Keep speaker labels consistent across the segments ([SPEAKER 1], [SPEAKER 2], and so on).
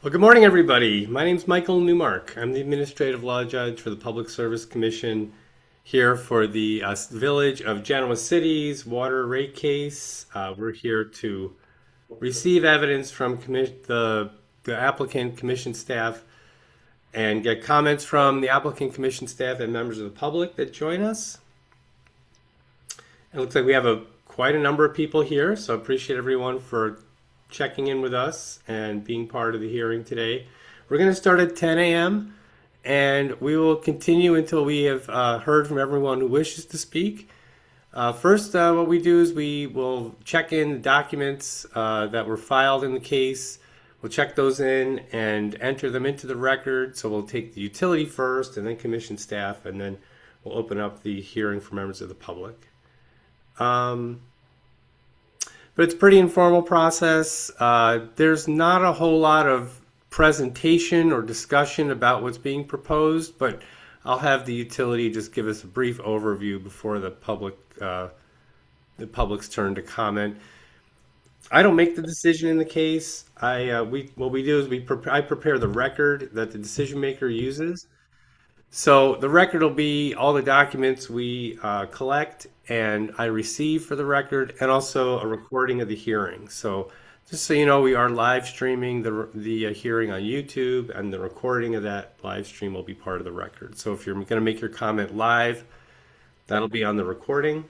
[SPEAKER 1] Well, good morning, everybody. My name's Michael Newmark. I'm the Administrative Law Judge for the Public Service Commission here for the Village of Genoa City's water rate case. We're here to receive evidence from the applicant commission staff and get comments from the applicant commission staff and members of the public that join us. It looks like we have quite a number of people here, so I appreciate everyone for checking in with us and being part of the hearing today. We're going to start at 10 a.m. and we will continue until we have heard from everyone who wishes to speak. First, what we do is we will check in the documents that were filed in the case. We'll check those in and enter them into the record. So we'll take the utility first and then commission staff, and then we'll open up the hearing for members of the public. But it's a pretty informal process. There's not a whole lot of presentation or discussion about what's being proposed, but I'll have the utility just give us a brief overview before the public's turn to comment. I don't make the decision in the case. What we do is I prepare the record that the decision maker uses. So the record will be all the documents we collect and I receive for the record, and also a recording of the hearing. So just so you know, we are live streaming the hearing on YouTube, and the recording of that live stream will be part of the record. So if you're going to make your comment live, that'll be on the recording.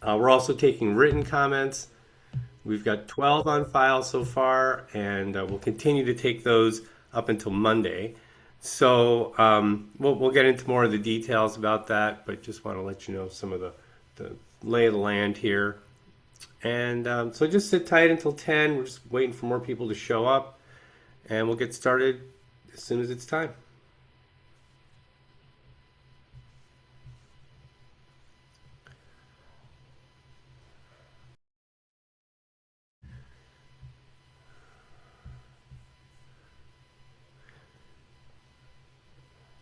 [SPEAKER 1] We're also taking written comments. We've got 12 on file so far, and we'll continue to take those up until Monday. So we'll get into more of the details about that, but just want to let you know some of the lay of the land here. And so just sit tight until 10. We're just waiting for more people to show up, and we'll get started as soon as it's time.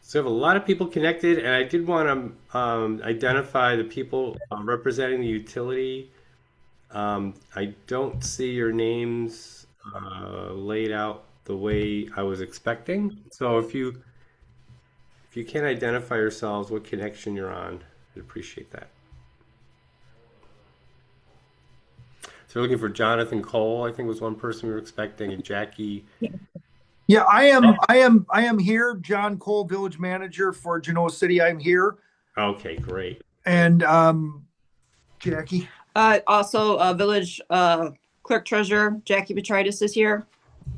[SPEAKER 1] So we have a lot of people connected, and I did want to identify the people representing the utility. I don't see your names laid out the way I was expecting. So if you can identify yourselves, what connection you're on, I'd appreciate that. So we're looking for Jonathan Cole, I think was one person we were expecting, and Jackie.
[SPEAKER 2] Yeah, I am here. John Cole, village manager for Genoa City. I'm here.
[SPEAKER 1] Okay, great.
[SPEAKER 2] And Jackie.
[SPEAKER 3] Also, village clerk treasurer Jackie Botrytis is here.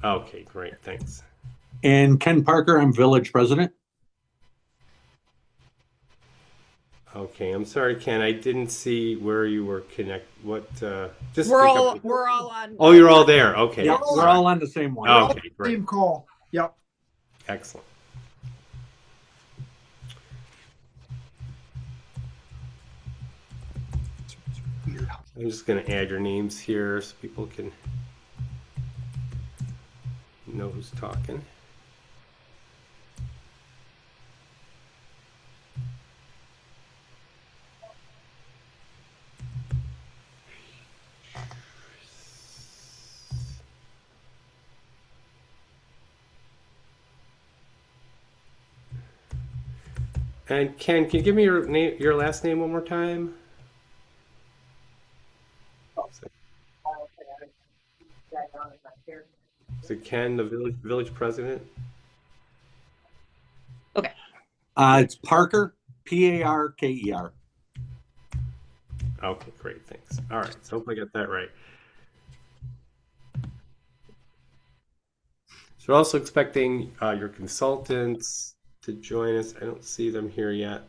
[SPEAKER 1] Okay, great. Thanks.
[SPEAKER 4] And Ken Parker, I'm village president.
[SPEAKER 1] Okay, I'm sorry, Ken. I didn't see where you were just
[SPEAKER 3] We're all on.
[SPEAKER 1] Oh, you're all there. Okay.
[SPEAKER 4] Yeah, we're all on the same one.
[SPEAKER 1] Okay, great.
[SPEAKER 2] Same call. Yep.
[SPEAKER 1] Excellent. I'm just going to add your names here so people can know who's talking. And Ken, can you give me your last name one more time? Is it Ken, the village president?
[SPEAKER 3] Okay.
[SPEAKER 4] It's Parker, Parker.
[SPEAKER 1] Okay, great, thanks. All right, so hopefully I got that right. So we're also expecting your consultants to join us. I don't see them here yet.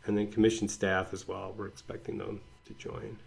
[SPEAKER 1] And then commission staff as well. We're expecting them to join.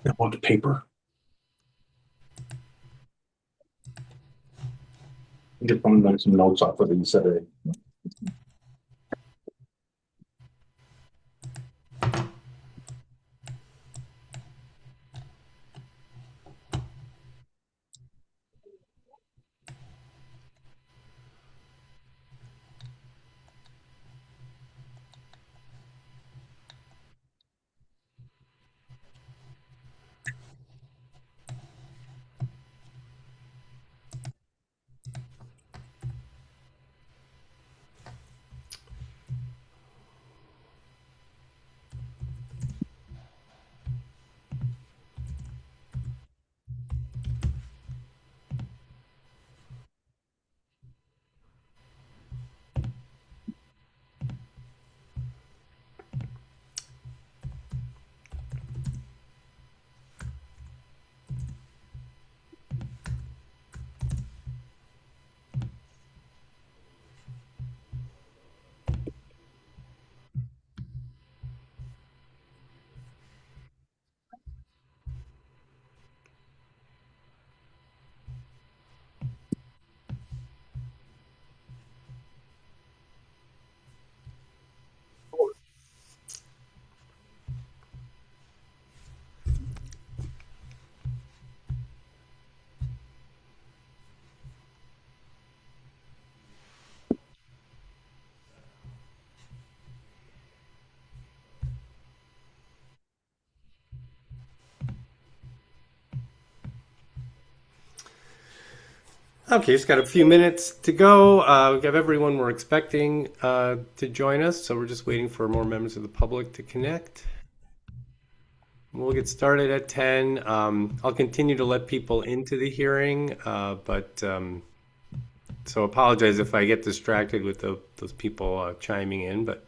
[SPEAKER 4] I want the paper. Just want to make some notes off of these.
[SPEAKER 1] Okay, just got a few minutes to go. We have everyone we're expecting to join us, so we're just waiting for more members of the public to connect. We'll get started at 10. I'll continue to let people into the hearing, so apologize if I get distracted with those people chiming in, but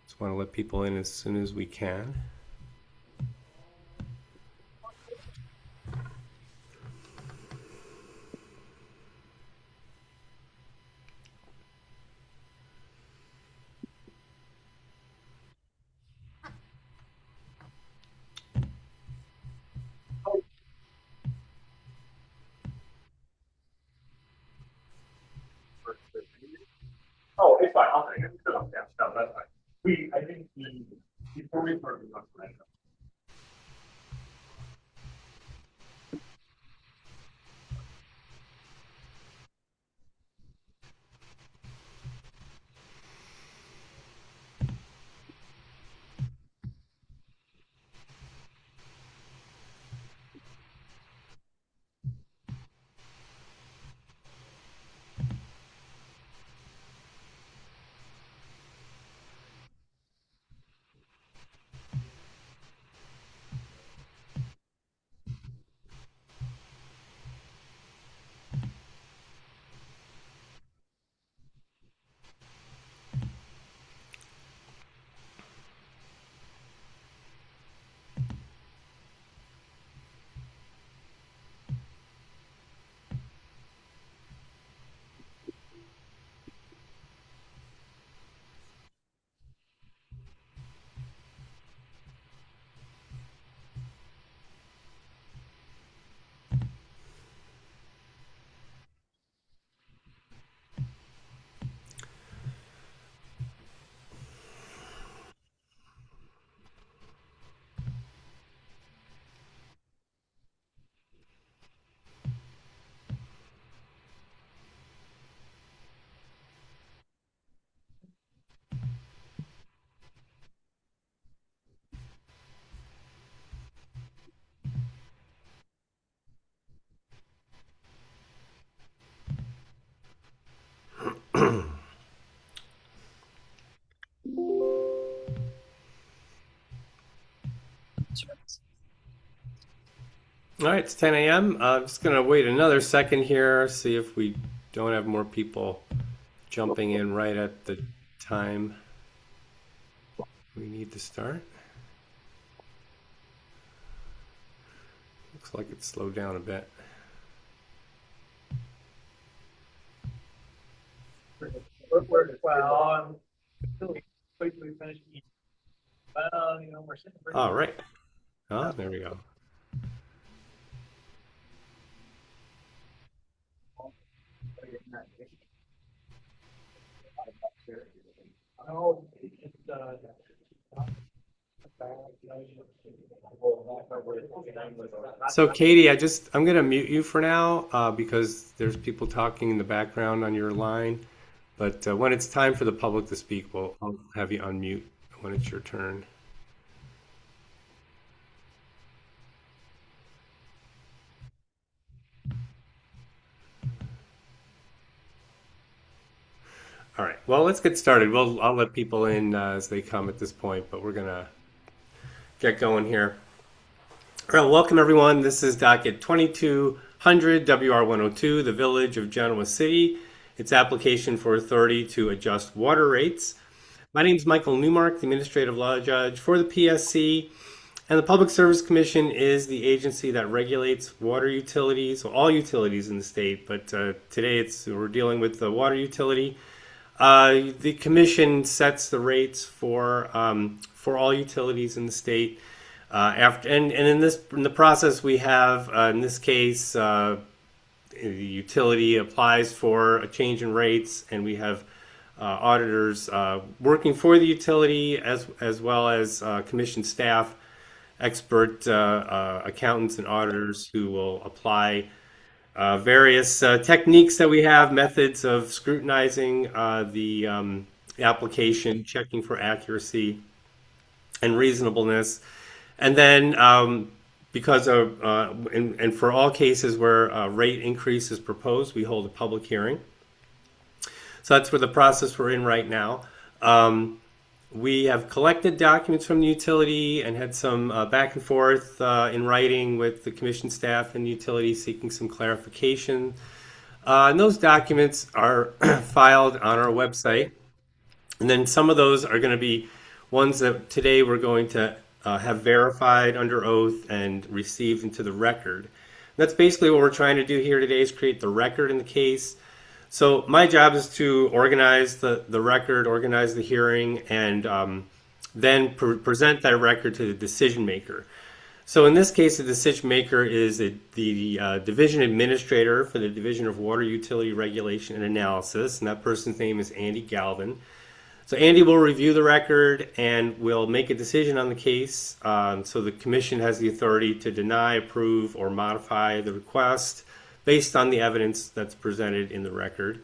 [SPEAKER 1] just want to let people in as soon as we can.
[SPEAKER 5] Oh, it's fine. I'll take it. No, yeah, no, that's fine. I think before we start, we must write it.
[SPEAKER 1] All right, it's 10 a.m. I'm just going to wait another second here, see if we don't have more people jumping in right at the time we need to start. Looks like it's slowed down a bit. All right. Oh, there we go. So Katie, I'm gonna mute you for now because there's people talking in the background on your line. But when it's time for the public to speak, I'll have you unmute when it's your turn. All right. Well, let's get started. I'll let people in as they come at this point, but we're gonna get going here. All right. Welcome everyone. This is Docket 2200 WR102, the Village of Genoa City. Its application for authority to adjust water rates. My name is Michael Newmark, the Administrative Law Judge for the PSC. And the Public Service Commission is the agency that regulates water utilities, all utilities in the state. But today we're dealing with the water utility. The commission sets the rates for all utilities in the state. In the process we have in this case the utility applies for a change in rates, and we have auditors working for the utility as well as commission staff, expert accountants and auditors who will apply various techniques that we have, methods of scrutinizing the application, checking for accuracy and reasonableness. And then because of, and for all cases where a rate increase is proposed, we hold a public hearing. So that's where the process we're in right now. We have collected documents from the utility and had some back and forth in writing with the commission staff and the utility seeking some clarification. And those documents are filed on our website. And then some of those are going to be ones that today we're going to have verified under oath and received into the record. And that's basically what we're trying to do here today, is create the record in the case. So my job is to organize the record, organize the hearing, and then present that record to the decision maker. So in this case, the decision maker is the division administrator for the Division of Water Utility Regulation and Analysis, and that person's name is Andy Galvin. So Andy will review the record and will make a decision on the case. So the commission has the authority to deny, approve, or modify the request based on the evidence that's presented in the record.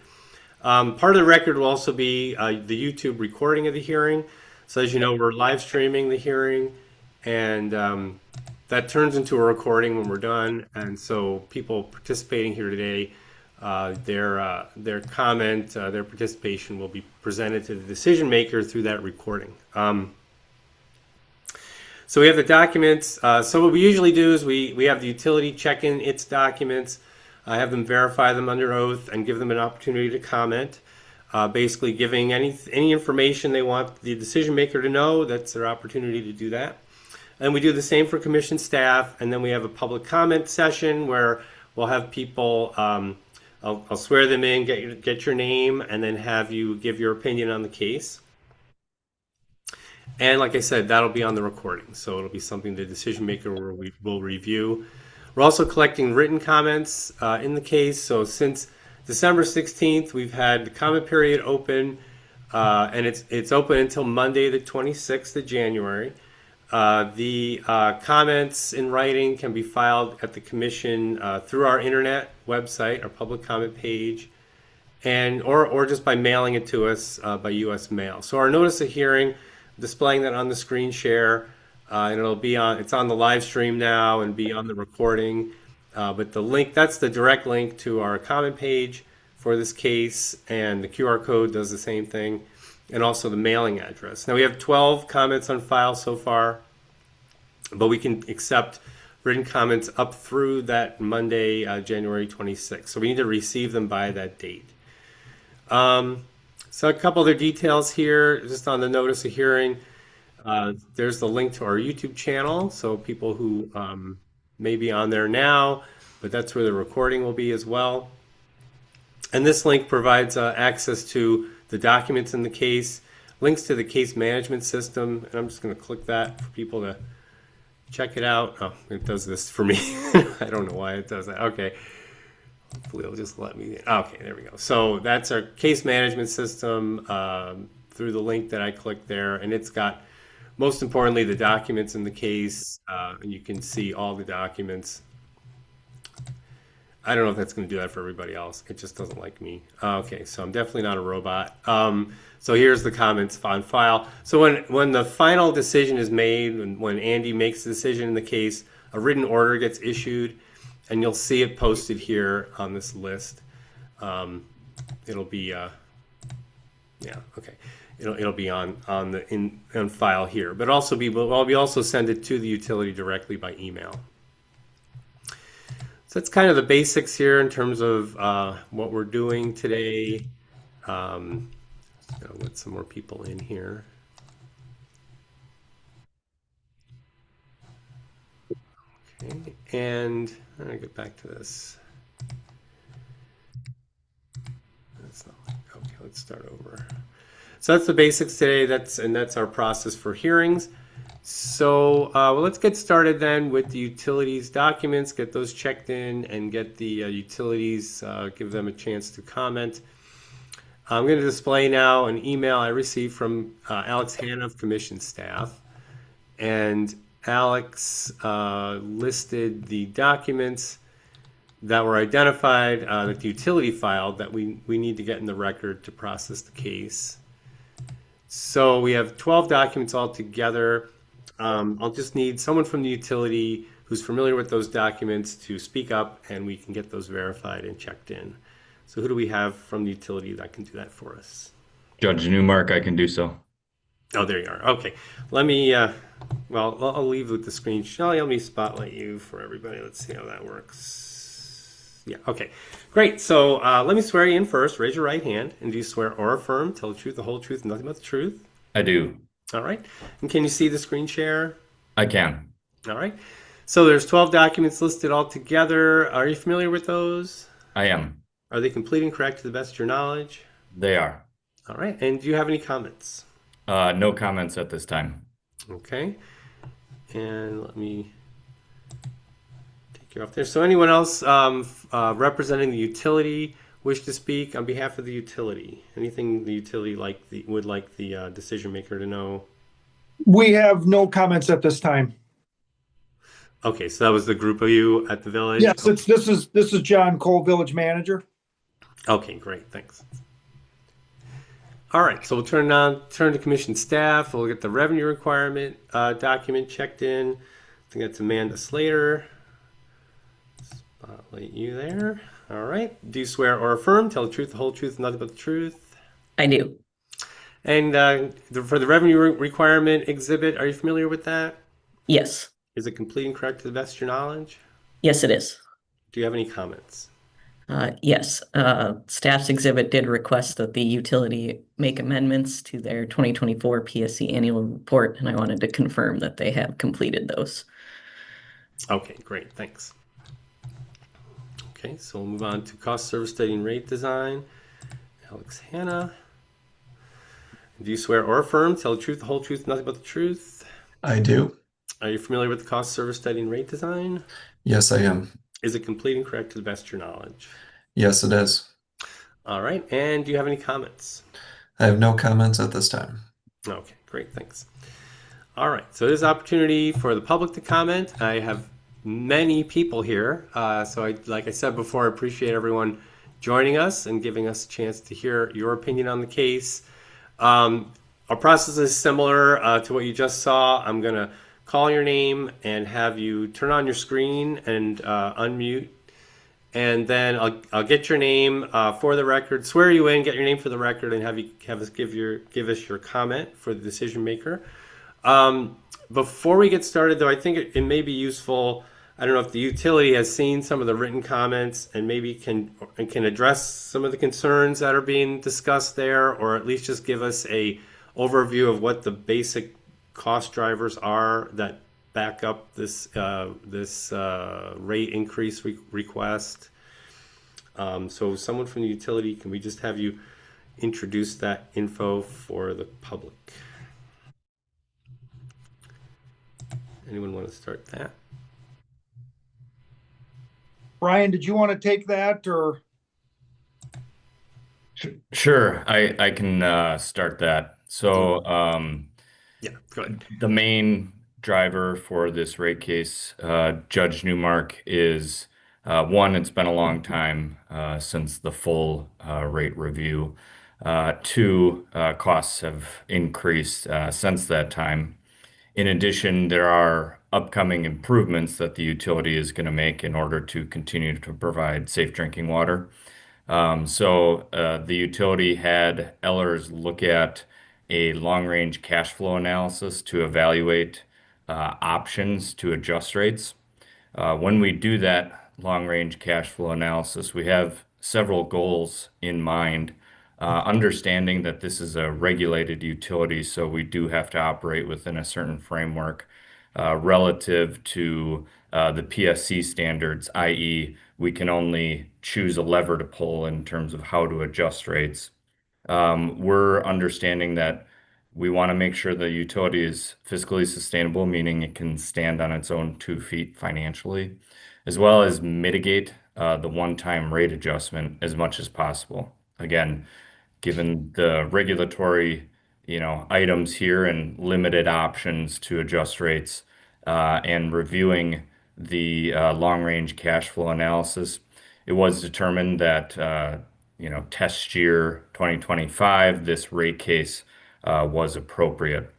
[SPEAKER 1] Part of the record will also be the YouTube recording of the hearing. So as you know, we're live streaming the hearing, and that turns into a recording when we're done. And so people participating here today, their comment, their participation will be presented to the decision maker through that recording. So we have the documents. So what we usually do is we have the utility check in its documents, have them verify them under oath, and give them an opportunity to comment, basically giving any information they want the decision maker to know. That's their opportunity to do that. And we do the same for commission staff, and then we have a public comment session where we'll have people, I'll swear them in, get your name, and then have you give your opinion on the case. And like I said, that'll be on the recording, so it'll be something the decision maker will review. We're also collecting written comments in the case. So since December 16th, we've had the comment period open, and it's open until Monday, the 26th of January. The comments in writing can be filed at the commission through our internet website, our public comment page, and or just by mailing it to us by U.S. mail. So our notice of hearing, displaying that on the screen share, and it's on the live stream now and be on the recording. But the link, that's the direct link to our comment page for this case, and the QR code does the same thing, and also the mailing address. Now we have 12 comments on file so far, but we can accept written comments up through that Monday, January 26th. So we need to receive them by that date. So a couple other details here, just on the notice of hearing. There's the link to our YouTube channel, so people who may be on there now, but that's where the recording will be as well. And this link provides access to the documents in the case, links to the case management system, and I'm just going to click that for people to check it out. Oh, it does this for me. I don't know why it does that. Okay. Hopefully it'll just let me. Okay, there we go. So that's our case management system through the link that I clicked there. And it's got, most importantly, the documents in the case. And you can see all the documents. I don't know if that's going to do that for everybody else. It just doesn't like me. Okay, so I'm definitely not a robot. So here's the comments on file. So when the final decision is made, when Andy makes the decision in the case, a written order gets issued, and you'll see it posted here on this list. It'll be, yeah, okay. It'll be on file here, but also we also send it to the utility directly by email. So that's kind of the basics here in terms of what we're doing today. I'll let some more people in here. Okay, and I'm gonna get back to this. That's not okay. Let's start over. So that's the basics today. That's our process for hearings. So well, let's get started then with the utilities documents, get those checked in, and get the utilities, give them a chance to comment. I'm going to display now an email I received from Alex Hanna of Commission staff. And Alex listed the documents that were identified that the utility filed that we need to get in the record to process the case. So we have 12 documents altogether. I'll just need someone from the utility who's familiar with those documents to speak up, and we can get those verified and checked in. So who do we have from the utility that can do that for us?
[SPEAKER 6] Judge Newmark, I can do so.
[SPEAKER 1] Oh, there you are. Okay. Let me, well, I'll leave with the screen. Let me spotlight you for everybody. Let's see how that works. Yeah, okay. Great. So let me swear you in first. Raise your right hand. And do you swear or affirm, tell the truth, the whole truth, and nothing but the truth?
[SPEAKER 6] I do.
[SPEAKER 1] All right. And can you see the screen share?
[SPEAKER 6] I can.
[SPEAKER 1] All right. So there's 12 documents listed all together. Are you familiar with those?
[SPEAKER 6] I am.
[SPEAKER 1] Are they complete and correct to the best of your knowledge?
[SPEAKER 6] They are.
[SPEAKER 1] All right. And do you have any comments?
[SPEAKER 6] No comments at this time.
[SPEAKER 1] Okay. And let me take you off there. So anyone else representing the utility wish to speak on behalf of the utility? Anything the utility would like the decision maker to know?
[SPEAKER 2] We have no comments at this time.
[SPEAKER 1] Okay, so that was the group of you at the village?
[SPEAKER 2] Yes, this is John Cole, village manager.
[SPEAKER 1] Okay, great, thanks. All right, so we'll turn to commission staff. We'll get the revenue requirement document checked in. I think that's Amanda Slater. Spotlight you there. All right. Do you swear or affirm, tell the truth, the whole truth, and nothing but the truth?
[SPEAKER 7] I do.
[SPEAKER 1] And for the revenue requirement exhibit, are you familiar with that?
[SPEAKER 7] Yes.
[SPEAKER 1] Is it complete and correct to the best of your knowledge?
[SPEAKER 7] Yes, it is.
[SPEAKER 1] Do you have any comments?
[SPEAKER 7] Yes. Staff's exhibit did request that the utility make amendments to their 2024 PSC annual report, and I wanted to confirm that they have completed those.
[SPEAKER 1] Okay, great. Thanks. Okay, so we'll move on to cost, service study, and rate design. Alex Hanna. Do you swear or affirm, tell the truth, the whole truth, nothing but the truth?
[SPEAKER 8] I do.
[SPEAKER 1] Are you familiar with the cost, service study, and rate design?
[SPEAKER 8] Yes, I am.
[SPEAKER 1] Is it complete and correct to the best of your knowledge?
[SPEAKER 8] Yes, it is.
[SPEAKER 1] All right, and do you have any comments?
[SPEAKER 8] I have no comments at this time.
[SPEAKER 1] Okay, great, thanks. All right, so there's opportunity for the public to comment. I have many people here, so like I said before, I appreciate everyone joining us and giving us a chance to hear your opinion on the case. Our process is similar to what you just saw. I'm going to call your name and have you turn on your screen and unmute. And then I'll get your name for the record, swear you in, get your name for the record, and have us give us your comment for the decision maker. Before we get started, though, I think it may be useful. I don't know if the utility has seen some of the written comments and maybe can address some of the concerns that are being discussed there, or at least just give us a overview of what the basic cost drivers are that back up this rate increase request. So someone from the utility, can we just have you introduce that info for the public? Anyone want to start that?
[SPEAKER 2] Brian, did you want to take that or?
[SPEAKER 6] Sure, I can start that. So
[SPEAKER 1] Yeah, go ahead.
[SPEAKER 6] the main driver for this rate case, Judge Newmark, is one, it's been a long time since the full rate review. Two, costs have increased since that time. In addition, there are upcoming improvements that the utility is going to make in order to continue to provide safe drinking water. The utility had Ellers look at a long-range cash flow analysis to evaluate options to adjust rates. When we do that long-range cash flow analysis, we have several goals in mind, understanding that this is a regulated utility, so we do have to operate within a certain framework relative to the PSC standards, i.e., we can only choose a lever to pull in terms of how to adjust rates. We're understanding that we want to make sure the utility is fiscally sustainable, meaning it can stand on its own 2 feet financially, as well as mitigate the one-time rate adjustment as much as possible. Again, given the regulatory, items here and limited options to adjust rates, and reviewing the long-range cash flow analysis, it was determined that test year 2025, this rate case was appropriate.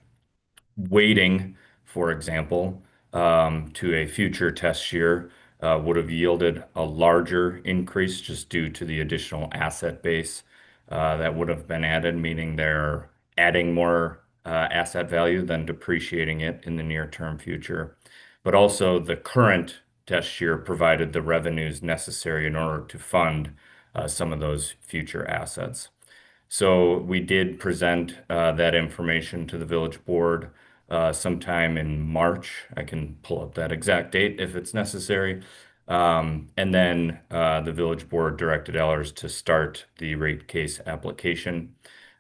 [SPEAKER 6] Waiting, for example, to a future test year would have yielded a larger increase just due to the additional asset base that would have been added, meaning they're adding more asset value than depreciating it in the near-term future. But also, the current test year provided the revenues necessary in order to fund some of those future assets. So we did present that information to the village board sometime in March. I can pull up that exact date if it's necessary. And then the village board directed Ellers to start the rate case application.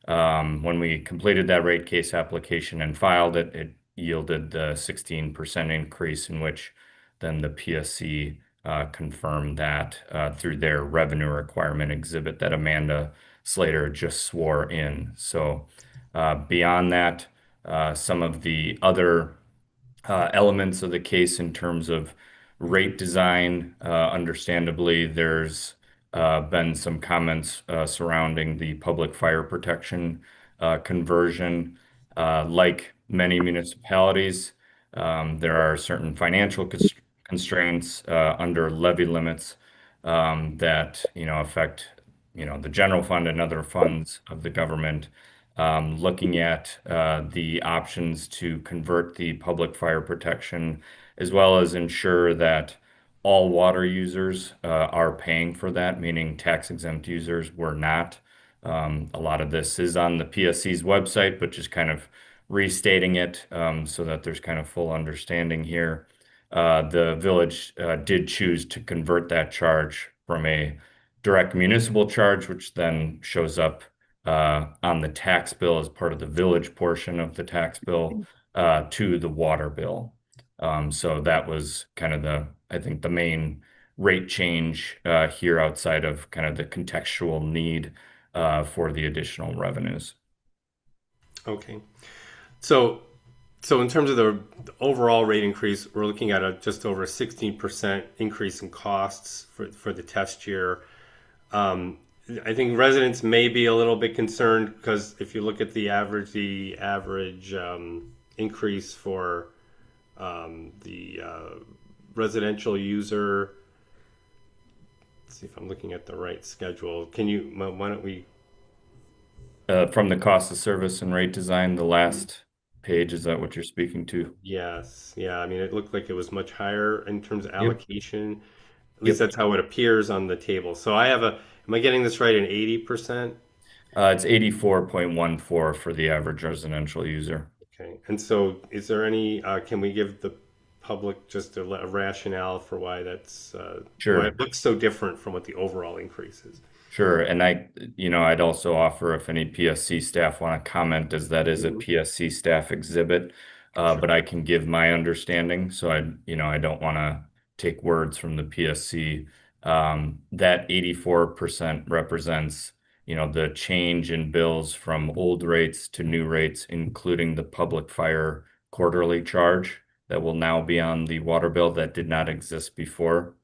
[SPEAKER 6] When we completed that rate case application and filed it, it yielded the 16% increase, in which then the PSC confirmed that through their revenue requirement exhibit that Amanda Slater just swore in. So beyond that, some of the other elements of the case in terms of rate design, understandably, there's been some comments surrounding the public fire protection conversion. Like many municipalities, there are certain financial constraints under levy limits that affect the general fund and other funds of the government. Looking at the options to convert the public fire protection, as well as ensure that all water users are paying for that, meaning tax exempt users were not. A lot of this is on the PSC's website, but just kind of restating it so that there's kind of full understanding here. The village did choose to convert that charge from a direct municipal charge, which then shows up on the tax bill as part of the village portion of the tax bill, to the water bill. So that was kind of I think the main rate change here outside of kind of the contextual need for the additional revenues.
[SPEAKER 1] Okay. So in terms of the overall rate increase, we're looking at just over a 16% increase in costs for the test year. I think residents may be a little bit concerned because if you look at the average increase for the residential user. Let's see if I'm looking at the right schedule. Why don't we?
[SPEAKER 6] From the cost of service and rate design, the last page, is that what you're speaking to?
[SPEAKER 1] Yes. Yeah. I mean, it looked like it was much higher in terms of allocation. At least that's how it appears on the table. So am I getting this right, an 80%?
[SPEAKER 6] It's 84.14 for the average residential user.
[SPEAKER 1] Okay. And so is there any, can we give the public just a rationale for why that's,
[SPEAKER 6] Sure.
[SPEAKER 1] why it looks so different from what the overall increase is?
[SPEAKER 6] Sure. And I'd also offer, if any PSC staff want to comment, as that is a PSC staff exhibit. but I can give my understanding. So I don't want to take words from the PSC. That 84% represents, the change in bills from old rates to new rates, including the public fire quarterly charge that will now be on the water bill that did not exist before.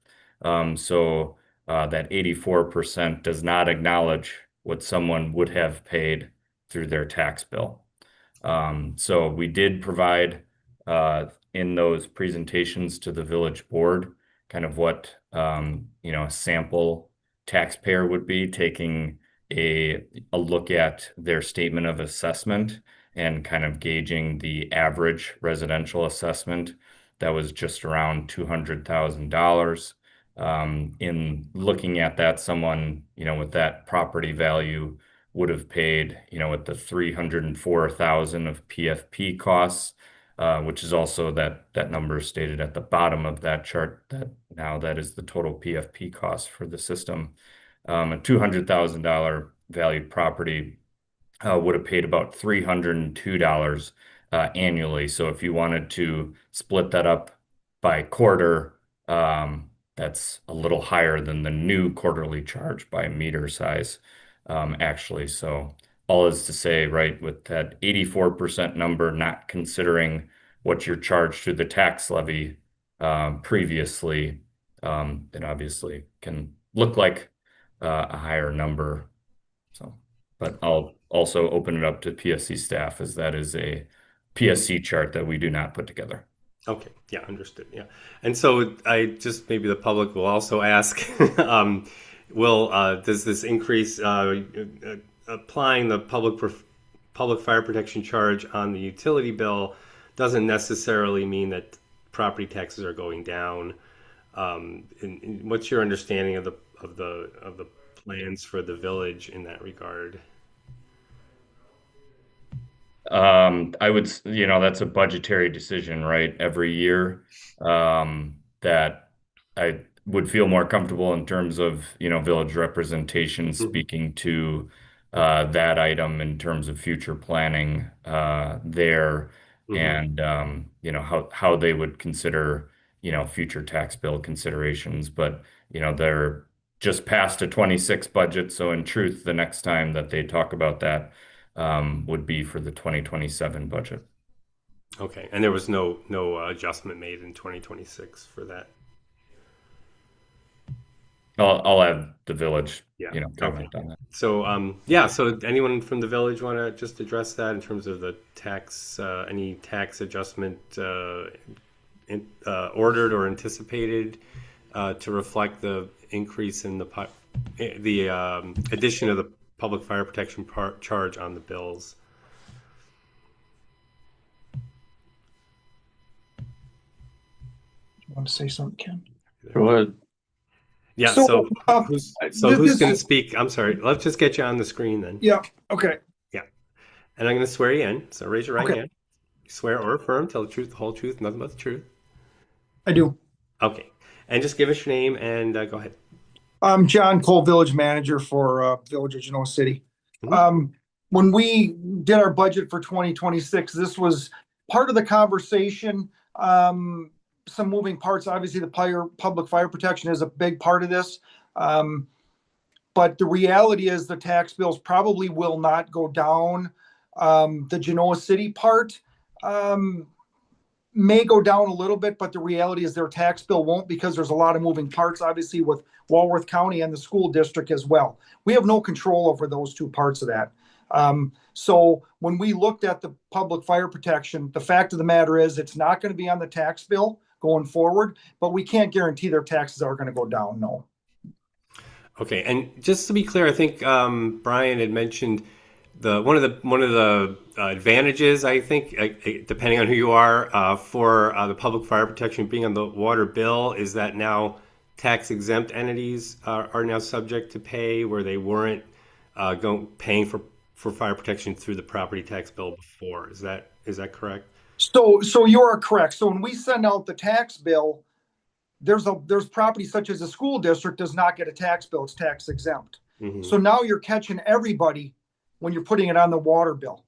[SPEAKER 6] So that 84% does not acknowledge what someone would have paid through their tax bill. So we did provide in those presentations to the village board kind of what a sample taxpayer would be, taking a look at their statement of assessment and kind of gauging the average residential assessment that was just around $200,000. In looking at that, someone with that property value would have paid, with the 304,000 of PFP costs, which is also that number stated at the bottom of that chart. That is the total PFP cost for the system. A $200,000 valued property would have paid about $302 annually. So if you wanted to split that up by quarter, that's a little higher than the new quarterly charge by meter size, actually. So all is to say, right, with that 84% number, not considering what you're charged through the tax levy previously, it obviously can look like a higher number. So, but I'll also open it up to PSC staff, as that is a PSC chart that we do not put together.
[SPEAKER 1] Okay, yeah, understood. Yeah, and so maybe the public will also ask, does this increase applying the public fire protection charge on the utility bill doesn't necessarily mean that property taxes are going down? And what's your understanding of the plans for the village in that regard?
[SPEAKER 6] I would, that's a budgetary decision, right? Every year, that I would feel more comfortable in terms of, village representation speaking to that item in terms of future planning there, and how they would consider, future tax bill considerations. But they're just past a 26 budget, so in truth, the next time that they talk about that would be for the 2027 budget.
[SPEAKER 1] Okay, and there was no adjustment made in 2026 for that.
[SPEAKER 6] I'll have the village,
[SPEAKER 1] Yeah.
[SPEAKER 6] comment on that.
[SPEAKER 1] So so anyone from the village want to just address that in terms of the tax, any tax adjustment ordered or anticipated to reflect the increase in the addition of the public fire protection charge on the bills?
[SPEAKER 2] You want to say something, Ken?
[SPEAKER 4] Go ahead.
[SPEAKER 1] Yeah,
[SPEAKER 2] So,
[SPEAKER 1] who's
[SPEAKER 2] this
[SPEAKER 1] going to
[SPEAKER 2] is-
[SPEAKER 1] speak? I'm sorry, let's just get you on the screen then.
[SPEAKER 2] Yeah, okay.
[SPEAKER 1] And I'm going to swear you in, so raise your right
[SPEAKER 2] Okay.
[SPEAKER 1] hand. Swear or affirm, tell the truth, the whole truth, nothing but the truth.
[SPEAKER 2] I do.
[SPEAKER 1] Okay, and just give us your name and go ahead.
[SPEAKER 2] I'm John Cole, village manager for Village of Genoa City. When we did our budget for 2026, this was part of the conversation. Some moving parts. Obviously, the public fire protection is a big part of this. But the reality is the tax bills probably will not go down. The Genoa City part may go down a little bit, but the reality is their tax bill won't, because there's a lot of moving parts, obviously, with Walworth County and the school district as well. We have no control over those two parts of that. So when we looked at the public fire protection, the fact of the matter is it's not going to be on the tax bill going forward, but we can't guarantee their taxes are going to go down, no.
[SPEAKER 1] Okay, and just to be clear, I think Brian had mentioned one of the advantages, I think, depending on who you are, for the public fire protection being on the water bill, is that now tax exempt entities are now subject to pay where they weren't paying for fire protection through the property tax bill before. Is that correct?
[SPEAKER 2] So you are correct. So when we send out the tax bill, there's property such as a school district does not get a tax bill. It's tax exempt. So now you're catching everybody when you're putting it on the water bill.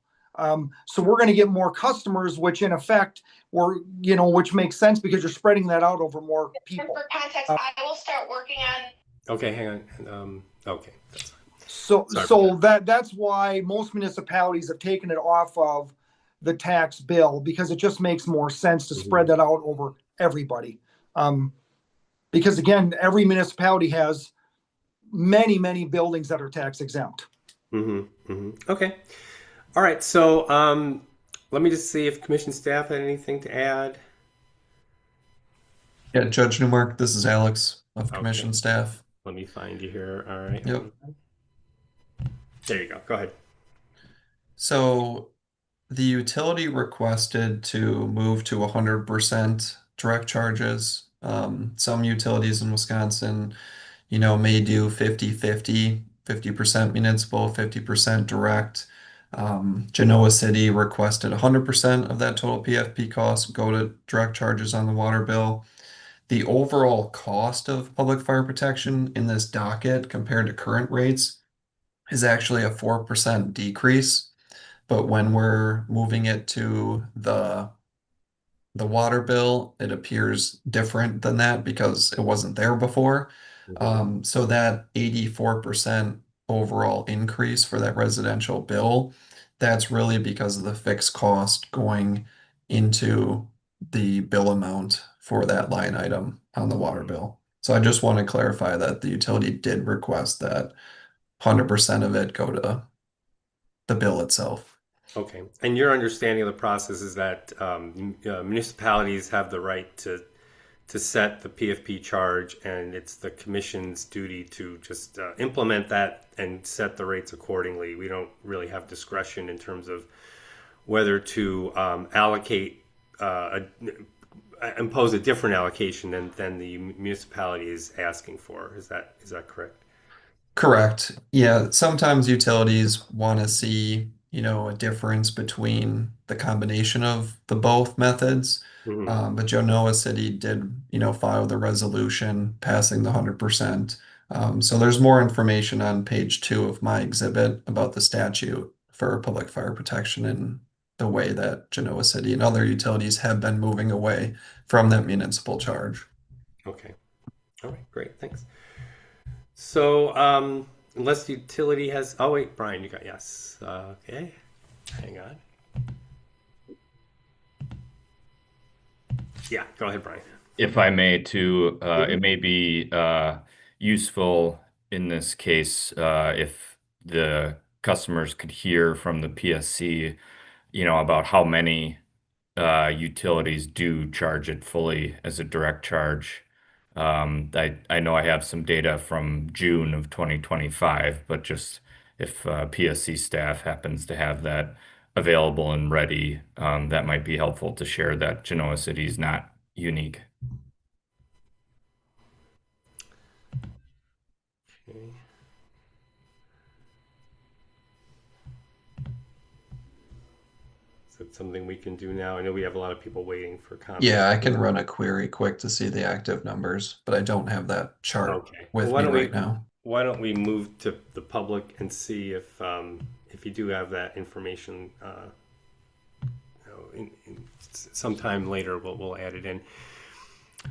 [SPEAKER 2] So we're going to get more customers, which in effect, which makes sense because you're spreading that out over more people.
[SPEAKER 9] For context, I will start working on.
[SPEAKER 1] Okay, hang on. Okay, that's fine.
[SPEAKER 2] So
[SPEAKER 1] Sorry about
[SPEAKER 2] that's why most municipalities have taken it off of the tax bill, because it just makes more sense to spread that out over everybody. Because again, every municipality has many buildings that are tax exempt.
[SPEAKER 1] Okay. All right. So let me just see if commission staff had anything to add.
[SPEAKER 8] Yeah, Judge Newmark, this is Alex of commission
[SPEAKER 1] Okay.
[SPEAKER 8] staff.
[SPEAKER 1] Let me find you here. All right.
[SPEAKER 8] Yep.
[SPEAKER 1] There you go. Go ahead.
[SPEAKER 8] So the utility requested to move to 100% direct charges. Some utilities in Wisconsin, may do 50-50, 50% municipal, 50% direct. Genoa City requested 100% of that total PFP cost go to direct charges on the water bill. The overall cost of public fire protection in this docket compared to current rates is actually a 4% decrease. But when we're moving it to the water bill, it appears different than that because it wasn't there before. So that 84% overall increase for that residential bill, that's really because of the fixed cost going into the bill amount for that line item on the water bill. So I just want to clarify that the utility did request that 100% of it go to the bill itself.
[SPEAKER 1] Okay. And your understanding of the process is that municipalities have the right to set the PFP charge, and it's the commission's duty to just implement that and set the rates accordingly. We don't really have discretion in terms of whether to allocate, impose a different allocation than the municipality is asking for. Is that correct?
[SPEAKER 8] Correct. Yeah, sometimes utilities want to see, a difference between the combination of the both methods. But Genoa City did, file the resolution passing the 100%. So there's more information on page 2 of my exhibit about the statute for public fire protection and the way that Genoa City and other utilities have been moving away from that municipal charge.
[SPEAKER 1] Okay. All right, great, thanks. So, unless the utility has, oh wait, Brian, you got, yes, okay, hang on. Yeah, go ahead, Brian.
[SPEAKER 6] If I may, it may be useful in this case if the customers could hear from the PSC, about how many utilities do charge it fully as a direct charge. I know I have some data from June of 2025, but just if PSC staff happens to have that available and ready, that might be helpful to share that Genoa City is not unique.
[SPEAKER 1] Okay. Is it something we can do now? I know we have a lot of people waiting for comments.
[SPEAKER 8] Yeah, I can run a query quick to see the active numbers, but I don't have that chart with me right now.
[SPEAKER 1] Why don't we move to the public and see if you do have that information, sometime later we'll add it in.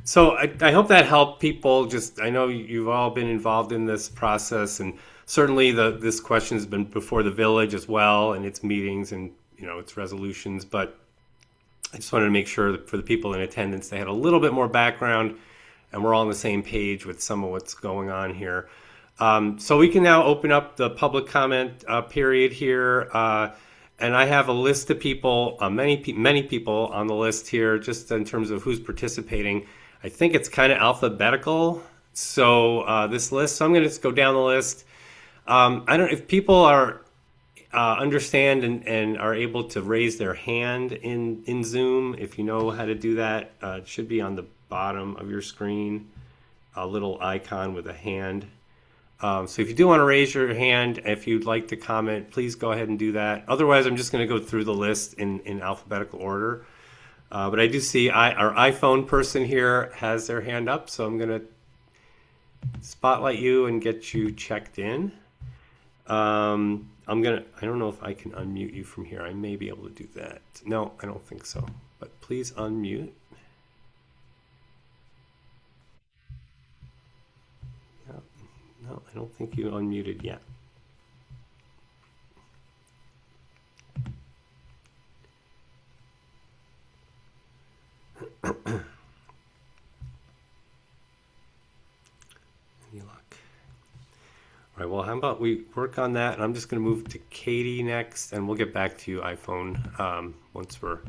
[SPEAKER 1] So I hope that helped people. I know you've all been involved in this process, and certainly this question has been before the village as well, and its meetings and its resolutions. But I just wanted to make sure that for the people in attendance, they had a little bit more background, and we're all on the same page with some of what's going on here. So we can now open up the public comment period here. And I have a list of people, many people on the list here, just in terms of who's participating. I think it's kind of alphabetical. So this list, so I'm going to just go down the list. I don't, if people are understand and are able to raise their hand in Zoom, if you know how to do that, it should be on the bottom of your screen, a little icon with a hand. So if you do want to raise your hand, if you'd like to comment, please go ahead and do that. Otherwise, I'm just going to go through the list in alphabetical order. But I do see our iPhone person here has their hand up, so I'm going to spotlight you and get you checked in. I don't know if I can unmute you from here. I may be able to do that. No, I don't think so. But please unmute. Yeah. No, I don't think you unmuted yet. Any luck? All right, well, how about we work on that? And I'm just going to move to Katie next, and we'll get back to you, iPhone, once we're,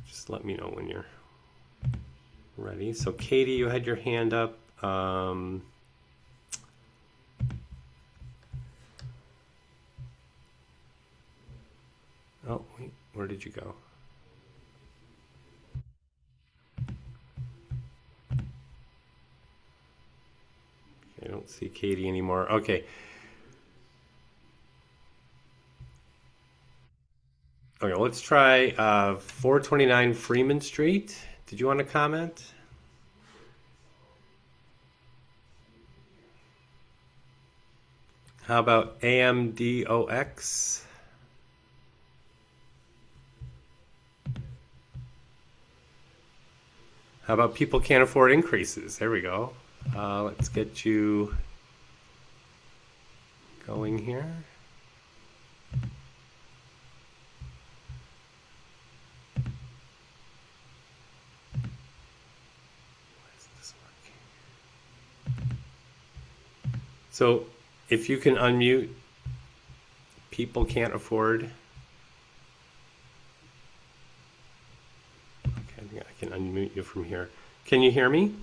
[SPEAKER 1] just let me know when you're ready. So Katie, you had your hand up. Oh, wait, where did you go? I don't see Katie anymore. Okay. Okay, let's try 429 Freeman Street. Did you want to comment? How about AMDOX? How about people can't afford increases? There we go. Let's get you going here. So if you can unmute, people can't afford. Okay, I think I can unmute you from here. Can you hear me?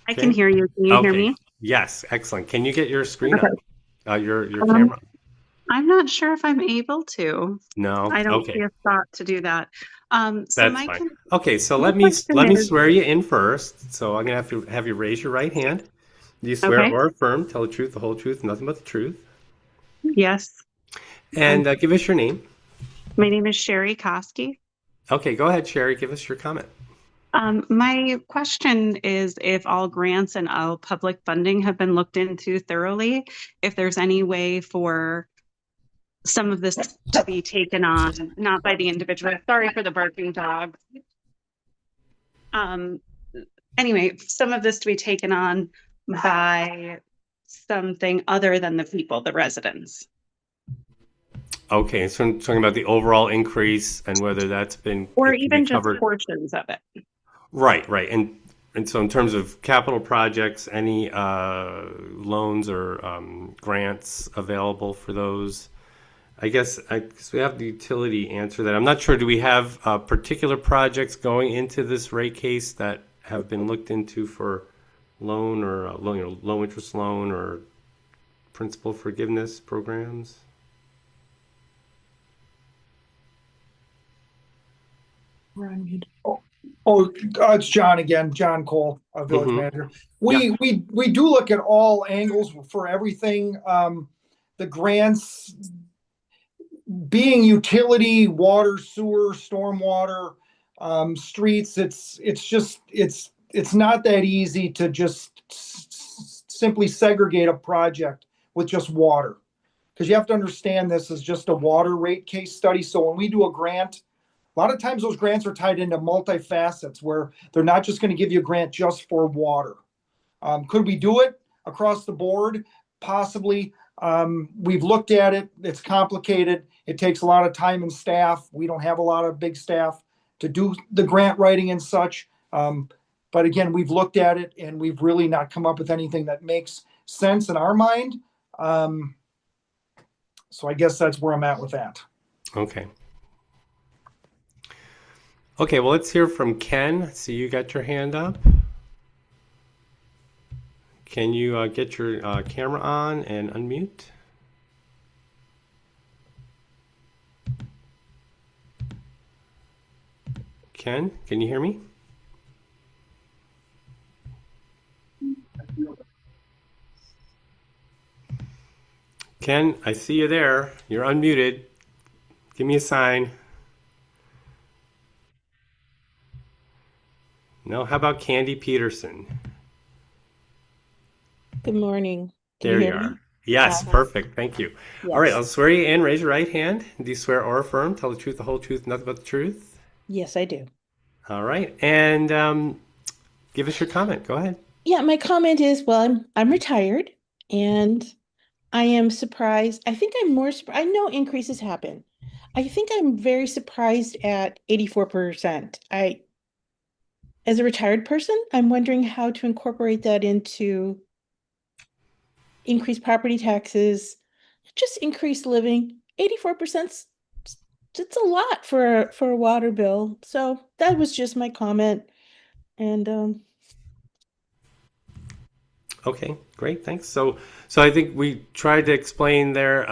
[SPEAKER 10] I can hear you. Can you hear me?
[SPEAKER 1] Yes, excellent. Can you get your screen
[SPEAKER 10] Okay.
[SPEAKER 1] up? Your camera?
[SPEAKER 10] I'm not sure if I'm able to.
[SPEAKER 1] No.
[SPEAKER 10] I don't
[SPEAKER 1] Okay.
[SPEAKER 10] see a thought to do that. So
[SPEAKER 1] That's
[SPEAKER 10] my
[SPEAKER 1] fine.
[SPEAKER 10] con-
[SPEAKER 1] Okay, so
[SPEAKER 10] my
[SPEAKER 1] let me
[SPEAKER 10] question is,
[SPEAKER 1] swear you in first. So I'm gonna have you raise your right hand. Do you swear
[SPEAKER 10] okay,
[SPEAKER 1] or affirm, tell the truth, the whole truth, nothing but the truth?
[SPEAKER 10] yes.
[SPEAKER 1] And give us your name.
[SPEAKER 10] My name is Sherry Koski.
[SPEAKER 1] Okay, go ahead, Sherry. Give us your comment.
[SPEAKER 10] My question is if all grants and all public funding have been looked into thoroughly, if there's any way for some of this to be taken on, not by the individual. Sorry for the barking dog. Anyway, some of this to be taken on by something other than the people, the residents.
[SPEAKER 1] Okay, so I'm talking about the overall increase and whether that's been
[SPEAKER 10] Or
[SPEAKER 1] it can be
[SPEAKER 10] even just
[SPEAKER 1] covered.
[SPEAKER 10] portions of it.
[SPEAKER 1] Right, right. And so in terms of capital projects, any loans or grants available for those? I guess we have the utility answer that. I'm not sure. Do we have particular projects going into this rate case that have been looked into for loan or low interest loan or principal forgiveness programs?
[SPEAKER 2] It's John again, John Cole, village manager. We do look at all angles for everything. The grants being utility, water, sewer, stormwater, streets, it's not that easy to just simply segregate a project with just water. Because you have to understand this is just a water rate case study. So when we do a grant, a lot of times those grants are tied into multi-facets where they're not just going to give you a grant just for water. Could we do it across the board? Possibly. We've looked at it. It's complicated. It takes a lot of time and staff. We don't have a lot of big staff to do the grant writing and such. But again, we've looked at it and we've really not come up with anything that makes sense in our mind. So I guess that's where I'm at with that.
[SPEAKER 1] Okay. Okay, well, let's hear from Ken. See, you got your hand up. Can you get your camera on and unmute? Ken, can you hear me? Ken, I see you there. You're unmuted. Give me a sign. No, how about Candy Peterson?
[SPEAKER 11] Good morning. Can you
[SPEAKER 1] There you
[SPEAKER 11] hear me?
[SPEAKER 1] are. Yes, perfect. Thank you. All right,
[SPEAKER 11] Yes.
[SPEAKER 1] I'll swear you in. Raise your right hand. Do you swear or affirm, tell the truth, the whole truth, nothing but the truth?
[SPEAKER 11] Yes, I do.
[SPEAKER 1] All right, and give us your comment. Go ahead.
[SPEAKER 11] Yeah, my comment is, well, I'm retired and I am surprised. I think I'm more surprised. I know increases happen. I think I'm very surprised at 84%. As a retired person, I'm wondering how to incorporate that into increased property taxes, just increased living. 84%, it's a lot for a water bill. So that was just my comment. And
[SPEAKER 1] Okay, great, thanks. So I think we tried to explain there,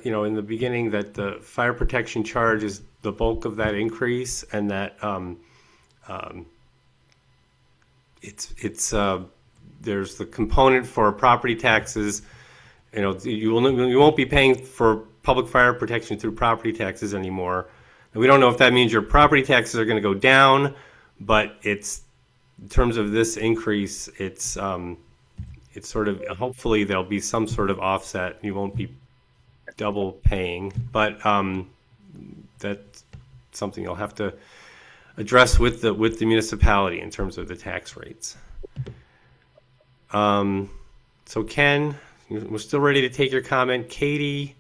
[SPEAKER 1] in the beginning that the fire protection charge is the bulk of that increase, and that it's there's the component for property taxes. You won't be paying for public fire protection through property taxes anymore. And we don't know if that means your property taxes are going to go down, but it's in terms of this increase, it's sort of, hopefully there'll be some sort of offset. You won't be double paying, but that's something you'll have to address with the municipality in terms of the tax rates. So Ken, we're still ready to take your comment. Katie,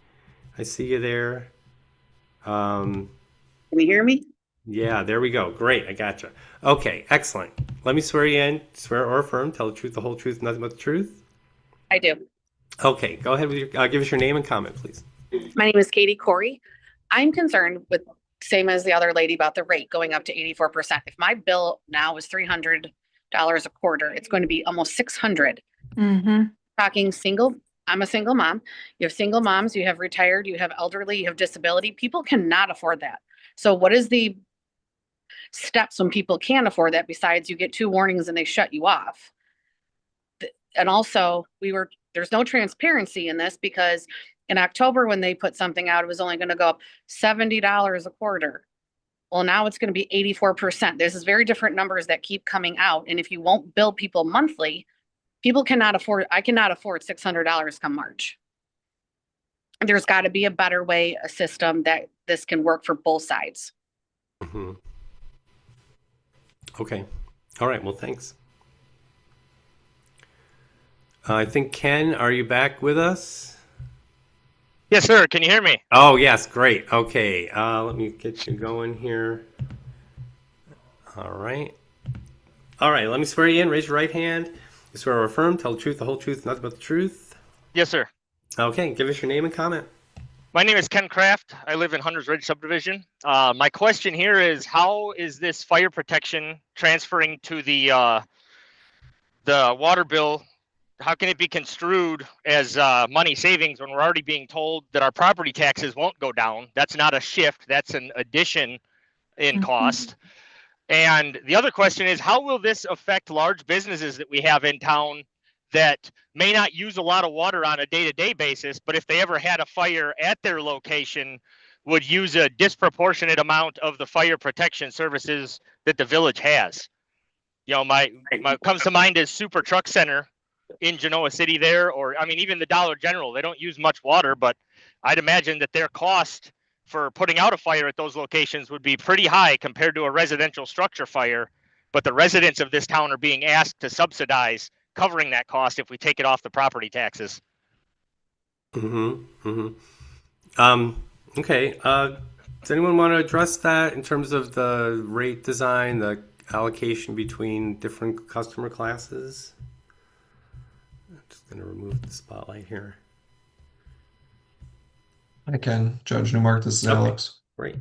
[SPEAKER 1] I see you there.
[SPEAKER 3] Can you hear me?
[SPEAKER 1] Yeah, there we go. Great, I gotcha. Okay, excellent. Let me swear you in. Swear or affirm, tell the truth, the whole truth, nothing but the truth.
[SPEAKER 9] I do.
[SPEAKER 1] Okay, go ahead with your, give us your name and comment, please.
[SPEAKER 9] My name is Katie Corey. I'm concerned with, same as the other lady, about the rate going up to 84%. If my bill now is $300 a quarter, it's going to be almost $600. Talking single, I'm a single mom. You have single moms, you have retired, you have elderly, you have disability. People cannot afford that. So what is the steps when people can't afford that besides you get 2 warnings and they shut you off? And also there's no transparency in this, because in October when they put something out, it was only going to go up $70 a quarter. Well, now it's going to be 84%. There's this very different numbers that keep coming out. And if you won't bill people monthly, people cannot afford, I cannot afford $600 come March. There's got to be a better way, a system that this can work for both sides.
[SPEAKER 1] Mm-hmm. Okay. All right. Well, thanks. I think, Ken, are you back with us?
[SPEAKER 12] Yes, sir. Can you hear me?
[SPEAKER 1] Oh, yes. Great. Okay. Let me get you going here. All right. All right. Let me swear you in. Raise your right hand. You swear or affirm, tell the truth, the whole truth, nothing but the truth.
[SPEAKER 12] Yes, sir.
[SPEAKER 1] Okay. Give us your name and comment.
[SPEAKER 12] My name is Ken Kraft. I live in Hunters Ridge subdivision. My question here is, how is this fire protection transferring to the water bill? How can it be construed as money savings when we're already being told that our property taxes won't go down? That's not a shift. That's an addition in cost. And the other question is, how will this affect large businesses that we have in town that may not use a lot of water on a day-to-day basis, but if they ever had a fire at their location, would use a disproportionate amount of the fire protection services that the village has? My comes to mind is Super Truck Center in Genoa City there, or I mean, even the Dollar General. They don't use much water, but I'd imagine that their cost for putting out a fire at those locations would be pretty high compared to a residential structure fire. But the residents of this town are being asked to subsidize covering that cost if we take it off the property taxes.
[SPEAKER 1] Okay. Does anyone want to address that in terms of the rate design, the allocation between different customer classes? I'm just going to remove the spotlight here.
[SPEAKER 8] I can. Judge Newmark, this is Alex.
[SPEAKER 1] Great.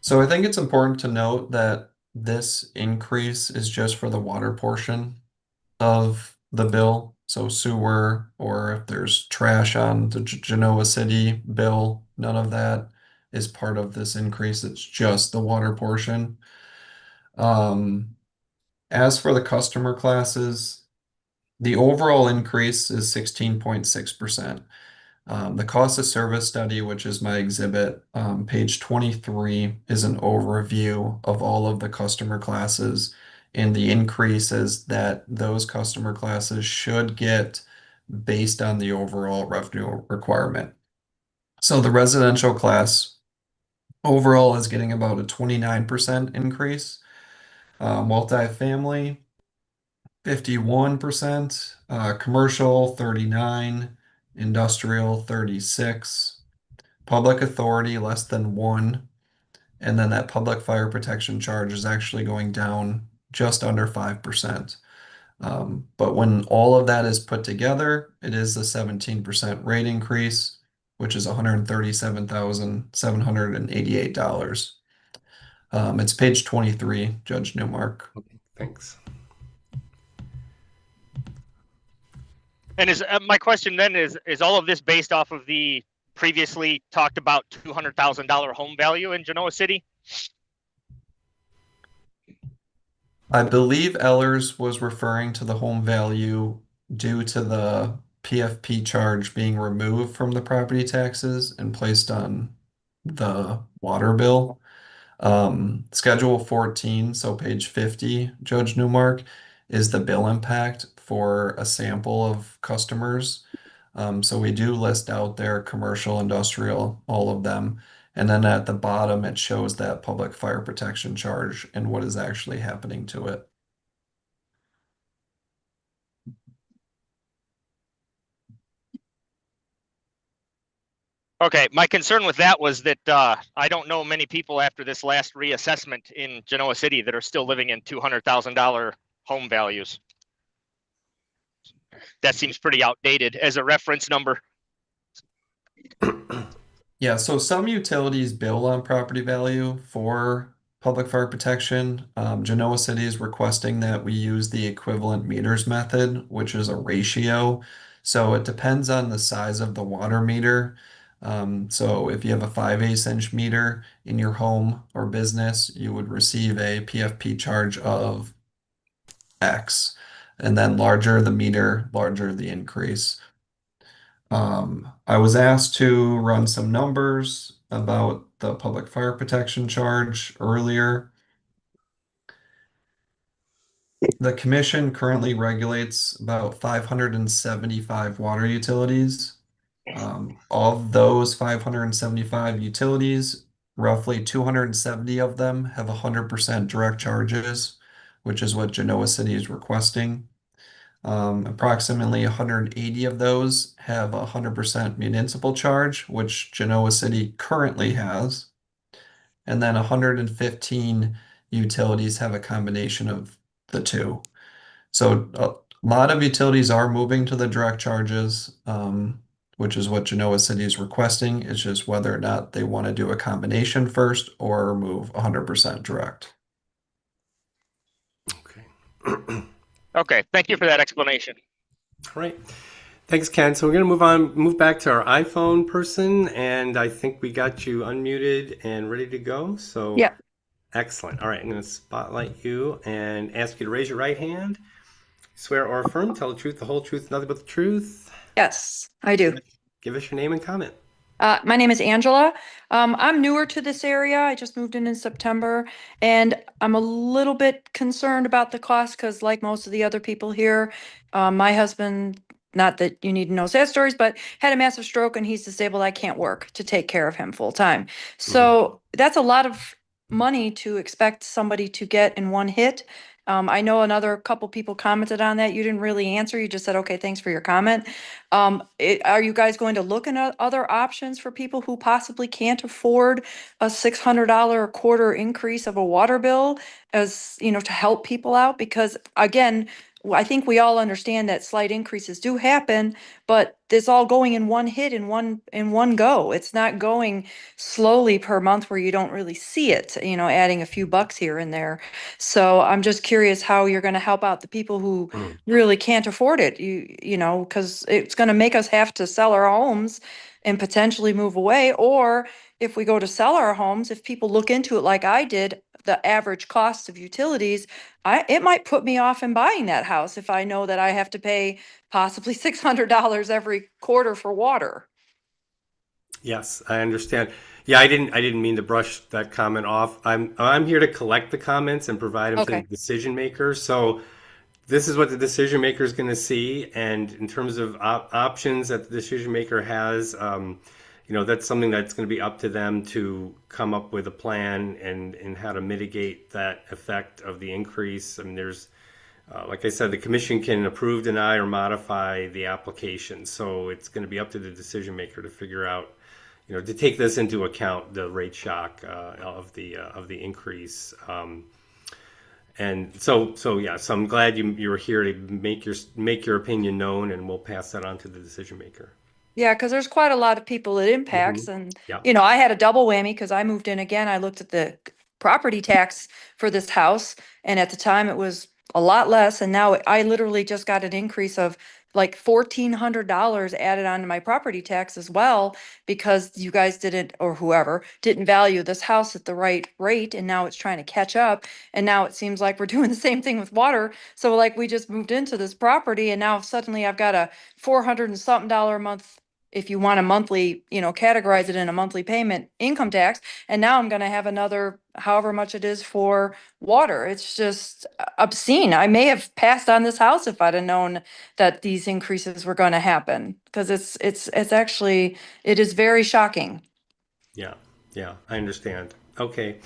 [SPEAKER 8] So I think it's important to note that this increase is just for the water portion of the bill. So sewer, or if there's trash on the Genoa City bill, none of that is part of this increase. It's just the water portion. As for the customer classes, the overall increase is 16.6%. The cost of service study, which is my exhibit, page 23, is an overview of all of the customer classes and the increases that those customer classes should get based on the overall revenue requirement. So the residential class overall is getting about a 29% increase. Multifamily, 51%, commercial, 39, industrial, 36, public authority, less than 1, and then that public fire protection charge is actually going down just under 5%. But when all of that is put together, it is a 17% rate increase, which is $137,788. It's page 23, Judge Newmark.
[SPEAKER 1] Thanks.
[SPEAKER 12] And is my question then is all of this based off of the previously talked about $200,000 home value in Genoa City?
[SPEAKER 8] I believe Ellers was referring to the home value due to the PFP charge being removed from the property taxes and placed on the water bill. Schedule 14, so page 50, Judge Newmark, is the bill impact for a sample of customers. So we do list out there commercial, industrial, all of them. And then at the bottom, it shows that public fire protection charge and what is actually happening to it.
[SPEAKER 12] Okay, my concern with that was that I don't know many people after this last reassessment in Genoa City that are still living in $200,000 home values. That seems pretty outdated as a reference number.
[SPEAKER 8] Yeah, so some utilities bill on property value for public fire protection. Genoa City is requesting that we use the equivalent meters method, which is a ratio. So it depends on the size of the water meter. So if you have a 5/8 inch meter in your home or business, you would receive a PFP charge of X. And then larger the meter, larger the increase. I was asked to run some numbers about the public fire protection charge earlier. The commission currently regulates about 575 water utilities. Of those 575 utilities, roughly 270 of them have 100% direct charges, which is what Genoa City is requesting. Approximately 180 of those have 100% municipal charge, which Genoa City currently has. And then 115 utilities have a combination of the two. So a lot of utilities are moving to the direct charges, which is what Genoa City is requesting. It's just whether or not they want to do a combination first or move 100% direct.
[SPEAKER 1] Okay.
[SPEAKER 12] Okay, thank you for that explanation.
[SPEAKER 1] All right. Thanks, Ken. So we're going to move back to our iPhone person, and I think we got you unmuted and ready to go. So
[SPEAKER 3] Yeah.
[SPEAKER 1] Excellent. All right, I'm going to spotlight you and ask you to raise your right hand. Swear or affirm, tell the truth, the whole truth, nothing but the truth.
[SPEAKER 3] Yes, I do.
[SPEAKER 1] Give us your name and comment.
[SPEAKER 3] My name is Angela. I'm newer to this area. I just moved in September, and I'm a little bit concerned about the cost because, like most of the other people here, my husband, not that you need to know sad stories, but had a massive stroke and he's disabled. I can't work to take care of him full time. So that's a lot of money to expect somebody to get in one hit. I know another couple people commented on that. You didn't really answer. You just said, okay, thanks for your comment. Are you guys going to look at other options for people who possibly can't afford a $600 a quarter increase of a water bill, as you know, to help people out? Because again, I think we all understand that slight increases do happen, but it's all going in one hit, in one go. It's not going slowly per month where you don't really see it, you know, adding a few bucks here and there. So I'm just curious how you're going to help out the people who really can't afford it. You know, because it's going to make us have to sell our homes and potentially move away. Or if we go to sell our homes, if people look into it like I did, the average cost of utilities, it might put me off in buying that house if I know that I have to pay possibly $600 every quarter for water.
[SPEAKER 1] Yes, I understand. Yeah, I didn't mean to brush that comment off. I'm here to collect the comments and provide them to the
[SPEAKER 3] Okay.
[SPEAKER 1] decision maker. So this is what the decision maker is going to see, and in terms of options that the decision maker has, that's something that's going to be up to them to come up with a plan and how to mitigate that effect of the increase. I mean, there's like I said, the commission can approve, deny, or modify the application. So it's going to be up to the decision maker to figure out, to take this into account, the rate shock of the increase. So I'm glad you were here to make your opinion known, and we'll pass that on to the decision maker.
[SPEAKER 3] Yeah, because there's quite a lot of people it impacts,
[SPEAKER 1] Mhm.
[SPEAKER 3] and
[SPEAKER 1] Yeah.
[SPEAKER 3] I had a double whammy because I moved in again. I looked at the property tax for this house, and at the time it was a lot less, and now I literally just got an increase of like $1,400 added onto my property tax as well, because you guys didn't, or whoever didn't value this house at the right rate, and now it's trying to catch up. And now it seems like we're doing the same thing with water. So like we just moved into this property, and now suddenly I've got a 400 and something dollar a month, if you want a monthly, categorize it in a monthly payment, income tax. And now I'm gonna have another, however much it is for water. It's just obscene. I may have passed on this house if I'd have known that these increases were gonna happen, because it's actually, it is very shocking.
[SPEAKER 1] Yeah, I understand. Okay,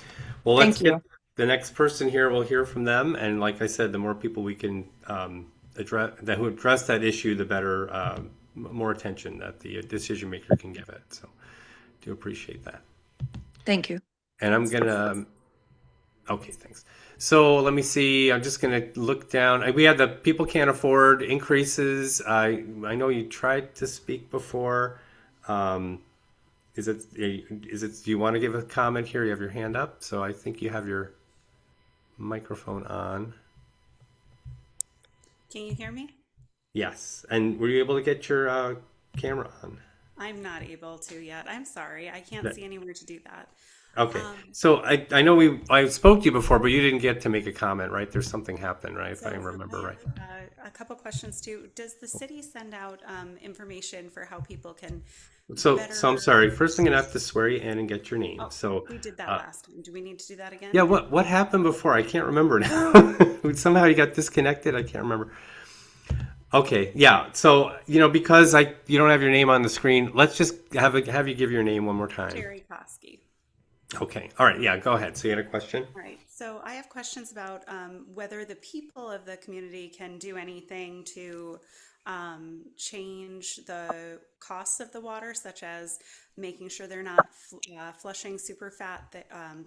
[SPEAKER 1] well, let's
[SPEAKER 3] Thank
[SPEAKER 1] get
[SPEAKER 3] you.
[SPEAKER 1] the next person here. We'll hear from them, and like I said, the more people we can address that issue, the better, more attention that the decision maker can give it. So, do appreciate that.
[SPEAKER 3] Thank you.
[SPEAKER 1] And I'm gonna. Okay, thanks. So let me see. I'm just gonna look down. We had the people can't afford increases. I know you tried to speak before. Is it, do you want to give a comment here? You have your hand up, so I think you have your microphone on.
[SPEAKER 13] Can you hear me?
[SPEAKER 1] Yes. And were you able to get your camera on?
[SPEAKER 13] I'm not able to yet. I'm sorry. I can't
[SPEAKER 1] That-
[SPEAKER 13] see anywhere to do that.
[SPEAKER 1] Okay. So I know I spoke to you before, but you didn't get to make a comment, right? There's something happened, right? If I remember right.
[SPEAKER 13] A couple questions too. Does the city send out information for how people can
[SPEAKER 1] So
[SPEAKER 13] better?
[SPEAKER 1] I'm sorry. First, I'm gonna have to swear you in and get your name.
[SPEAKER 13] Oh,
[SPEAKER 1] So
[SPEAKER 13] we did that last time. Do we need to do that again?
[SPEAKER 1] yeah, what happened before? I can't remember now. Somehow you got disconnected. I can't remember. Okay, yeah. So because you don't have your name on the screen, let's just have you give your name one more time.
[SPEAKER 13] Jerry Koski.
[SPEAKER 1] Okay. All right. Yeah. Go ahead. So you had a question?
[SPEAKER 13] All right. So I have questions about whether the people of the community can do anything to change the costs of the water, such as making sure they're not flushing super fat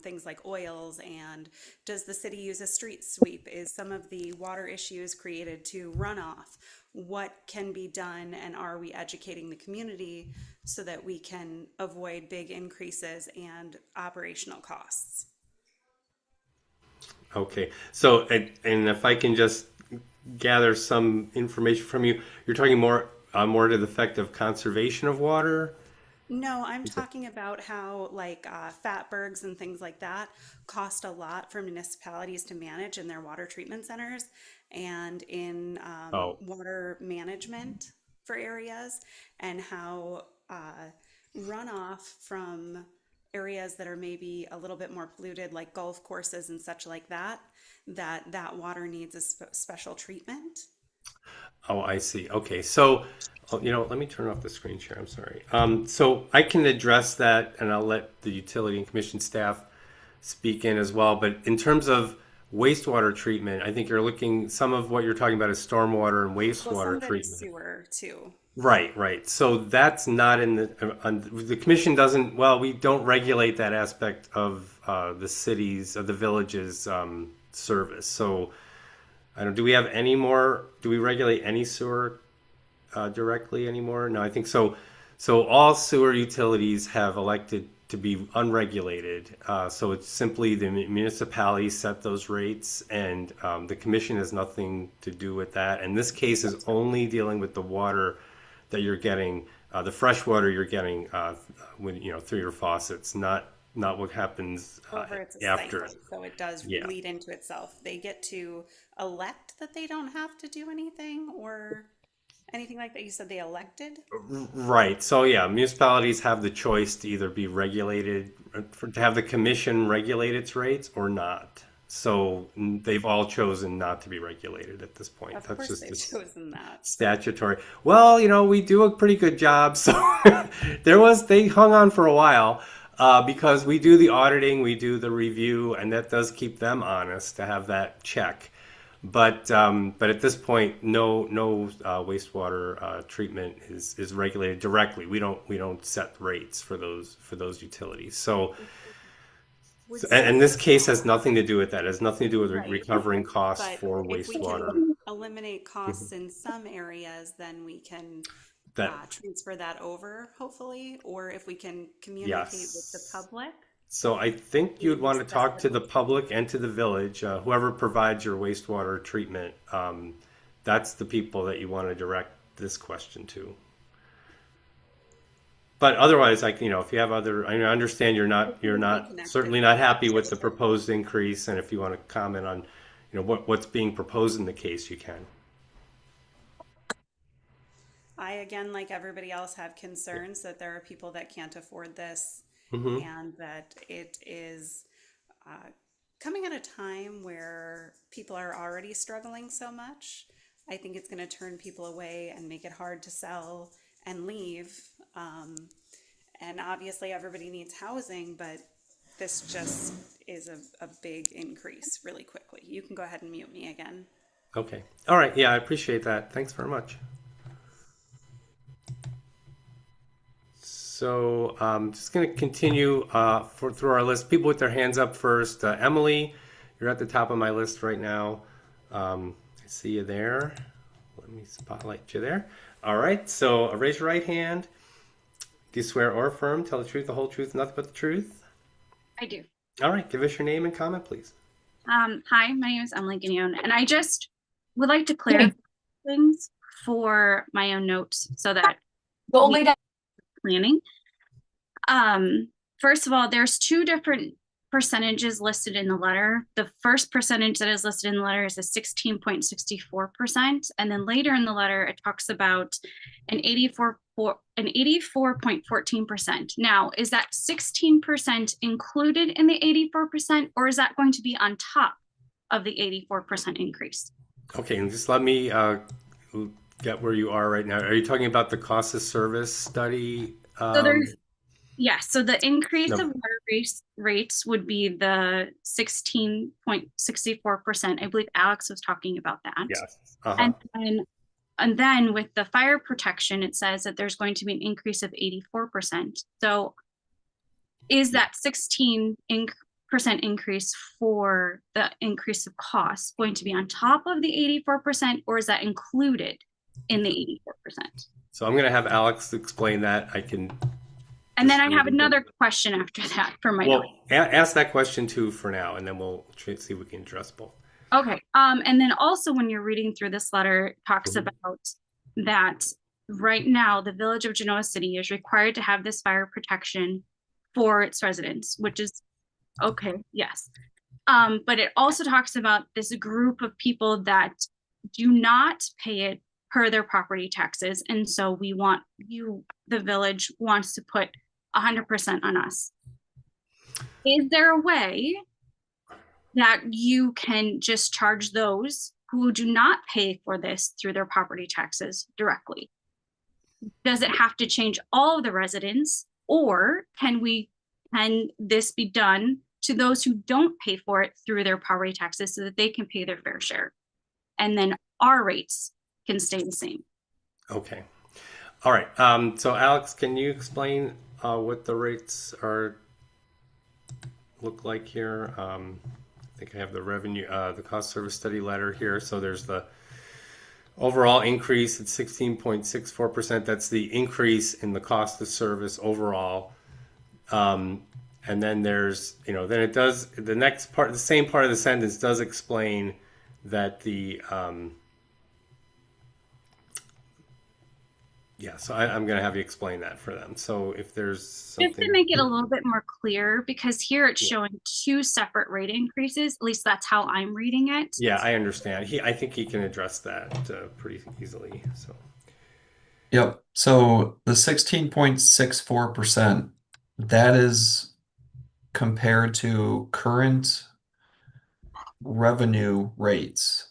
[SPEAKER 13] things like oils. And does the city use a street sweep? Is some of the water issues created to runoff? What can be done, and are we educating the community so that we can avoid big increases and operational costs?
[SPEAKER 1] Okay. So and if I can just gather some information from you, you're talking more to the effect of conservation of water.
[SPEAKER 13] No, I'm talking about how like fatbergs and things like that cost a lot for municipalities to manage in their water treatment centers and in
[SPEAKER 1] Oh.
[SPEAKER 13] water management for areas, and how runoff from areas that are maybe a little bit more polluted, like golf courses and such like that, that water needs a special treatment.
[SPEAKER 1] Oh, I see. Okay. So, let me turn off the screen share. I'm sorry. So I can address that, and I'll let the utility and commission staff speak in as well. But in terms of wastewater treatment, I think some of what you're talking about is stormwater and
[SPEAKER 13] Well,
[SPEAKER 1] wastewater
[SPEAKER 13] some of it is
[SPEAKER 1] treatment.
[SPEAKER 13] sewer too.
[SPEAKER 1] Right. So that's not in the commission doesn't, well, we don't regulate that aspect of the village's service. So do we have any more, do we regulate any sewer directly anymore? No, I think so. So all sewer utilities have elected to be unregulated. So it's simply the municipalities set those rates, and the commission has nothing to do with that. And this case is only dealing with the water that you're getting, the fresh water you're getting when through your faucets, not what happens
[SPEAKER 13] However, it's a
[SPEAKER 1] after.
[SPEAKER 13] cycle, so it does
[SPEAKER 1] Yeah.
[SPEAKER 13] lead into itself. They get to elect that they don't have to do anything, or anything like that? You said they elected?
[SPEAKER 1] Right. So yeah, municipalities have the choice to either be regulated, to have the commission regulate its rates or not. So they've all chosen not to be regulated at this point.
[SPEAKER 13] Of
[SPEAKER 1] That's
[SPEAKER 13] course
[SPEAKER 1] just
[SPEAKER 13] they've
[SPEAKER 1] this
[SPEAKER 13] chosen that.
[SPEAKER 1] statutory. Well, we do a pretty good job. So they hung on for a while because we do the auditing, we do the review, and that does keep them honest to have that check. But at this point, no wastewater treatment is regulated directly. We don't set rates for those utilities. So, and this case has nothing to do with that. It has nothing to do with
[SPEAKER 13] Right.
[SPEAKER 1] recovering costs
[SPEAKER 13] But
[SPEAKER 1] for
[SPEAKER 13] if we
[SPEAKER 1] wastewater.
[SPEAKER 13] can eliminate costs in some areas, then we can transfer that over, hopefully, or if we can communicate with the
[SPEAKER 1] Yes.
[SPEAKER 13] public.
[SPEAKER 1] So I think you'd want to talk to the public and to the village, whoever provides your wastewater treatment. That's the people that you want to direct this question to. But otherwise, if you have other, I understand you're not certainly not happy with the proposed increase, and if you want to comment on, what's being proposed in the case, you can.
[SPEAKER 13] I, again, like everybody else, have concerns that there are people that can't afford this and that it is coming at a time where people are already struggling so much. I think it's going to turn people away and make it hard to sell and leave. And obviously everybody needs housing, but this just is a big increase really quickly. You can go ahead and mute me again.
[SPEAKER 1] Okay. All right. Yeah, I appreciate that. Thanks very much. So just going to continue through our list. People with their hands up first. Emily, you're at the top of my list right now. I see you there. Let me spotlight you there. All right. So raise your right hand. Do you swear or affirm, tell the truth, the whole truth, nothing but the truth?
[SPEAKER 14] I do.
[SPEAKER 1] All right. Give us your name and comment, please.
[SPEAKER 14] Hi, my name is Emily Genoa, and I just would like to clarify things for my own notes so that planning. First of all, there's two different percentages listed in the letter. The first percentage that is listed in the letter is a 16.64%, and then later in the letter it talks about an 84.14%. Now, is that 16% included in the 84%, or is that going to be on top of the 84% increase?
[SPEAKER 1] Okay, and just let me get where you are right now. Are you talking about the cost of service study?
[SPEAKER 14] So there's so the increase of water rates would be the 16.64%. I believe Alex was talking about that.
[SPEAKER 1] Yes.
[SPEAKER 14] And then with the fire protection, it says that there's going to be an increase of 84%. So is that 16% increase for the increase of costs going to be on top of the 84%, or is that included in the 84%?
[SPEAKER 1] So I'm going to have Alex explain that.
[SPEAKER 14] And then I have another question after that for my note.
[SPEAKER 1] Ask that question too for now, and then we'll see if we can address both.
[SPEAKER 14] Okay. And then also when you're reading through this letter, it talks about that right now the village of Genoa City is required to have this fire protection for its residents, which is okay. Yes. But it also talks about this group of people that do not pay it per their property taxes. And so we want the village wants to put 100% on us. Is there a way that you can just charge those who do not pay for this through their property taxes directly? Does it have to change all of the residents, or can this be done to those who don't pay for it through their property taxes so that they can pay their fair share? And then our rates can stay the same. Okay.
[SPEAKER 1] All right. So Alex, can you explain what the rates look like here? I think I have the revenue, the cost service study letter here. So there's the overall increase at 16.64%. That's the increase in the cost of service overall. And then there's, then it does, the next part, the same part of the sentence does explain that the, so I'm going to have you explain that for them. So if there's something...
[SPEAKER 14] Just to make it a little bit more clear, because here it's showing two separate rate increases. At least that's how I'm reading it.
[SPEAKER 1] Yeah, I understand. I think he can address that pretty easily. So,
[SPEAKER 8] Yep. So the 16.64%, that is compared to current revenue rates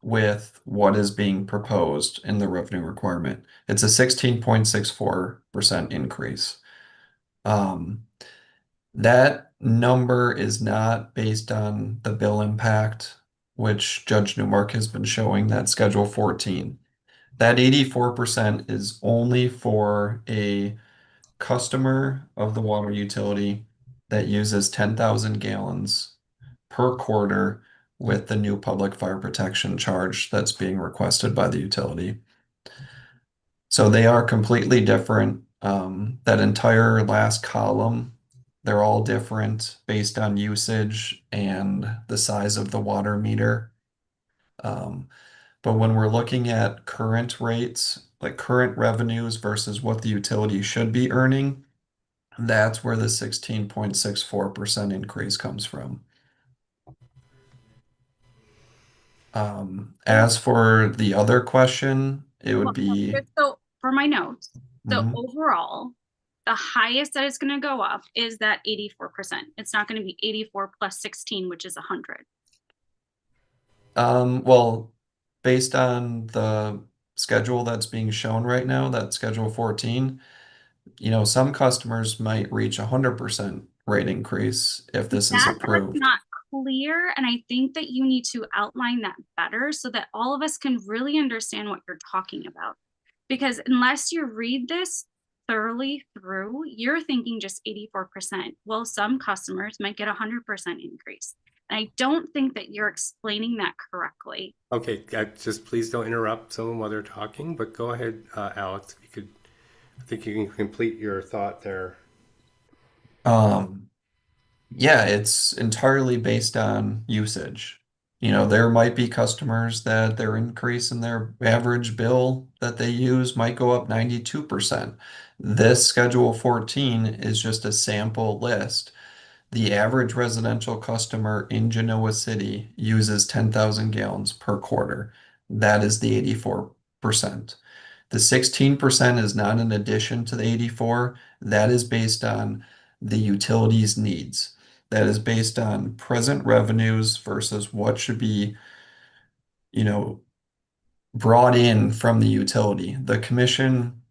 [SPEAKER 8] with what is being proposed in the revenue requirement. It's a 16.64% increase. That number is not based on the bill impact, which Judge Newmark has been showing that Schedule 14. That 84% is only for a customer of the water utility that uses 10,000 gallons per quarter with the new public fire protection charge that's being requested by the utility. So they are completely different. That entire last column, they're all different based on usage and the size of the water meter. But when we're looking at current rates, like current revenues versus what the utility should be earning, that's where the 16.64% increase comes from. As for the other question, it would be
[SPEAKER 14] So for my notes, so
[SPEAKER 8] Mhm.
[SPEAKER 14] overall, the highest that it's going to go up is that 84%. It's not going to be 84 plus 16, which is 100.
[SPEAKER 8] Well, based on the schedule that's being shown right now, that Schedule 14, some customers might reach 100% rate increase if this is
[SPEAKER 14] That part's
[SPEAKER 8] approved.
[SPEAKER 14] not clear, and I think that you need to outline that better so that all of us can really understand what you're talking about. Because unless you read this thoroughly through, you're thinking just 84%. Well, some customers might get a 100% increase. And I don't think that you're explaining that correctly.
[SPEAKER 1] Okay, just please don't interrupt someone while they're talking, but go ahead, Alex, if you could. I think you can complete your thought there.
[SPEAKER 8] Yeah, it's entirely based on usage. There might be customers that their increase in their average bill that they use might go up 92%. This Schedule 14 is just a sample list. The average residential customer in Genoa City uses 10,000 gallons per quarter. That is the 84%. The 16% is not in addition to the 84. That is based on the utilities needs. That is based on present revenues versus what should be, brought in from the utility. The commission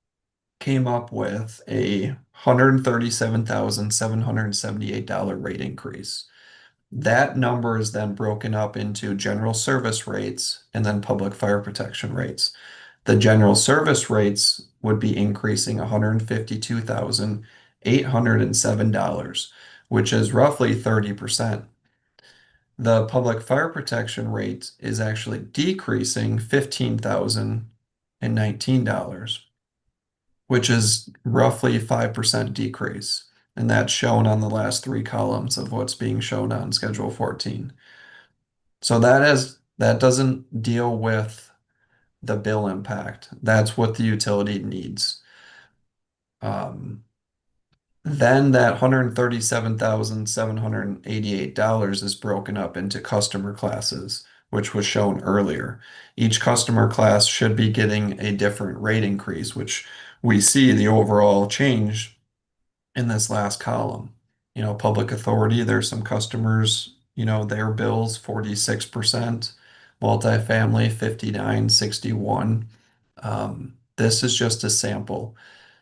[SPEAKER 8] came up with a $137,778 rate increase. That number is then broken up into general service rates and then public fire protection rates. The general service rates would be increasing $152,807, which is roughly 30%. The public fire protection rate is actually decreasing $15,019, which is roughly 5% decrease. And that's shown on the last three columns of what's being shown on Schedule 14. So that doesn't deal with the bill impact. That's what the utility needs. Then that $137,788 is broken up into customer classes, which was shown earlier. Each customer class should be getting a different rate increase, which we see the overall change in this last column. Public authority, there's some customers, their bills 46%, multifamily 59, 61. This is just a sample.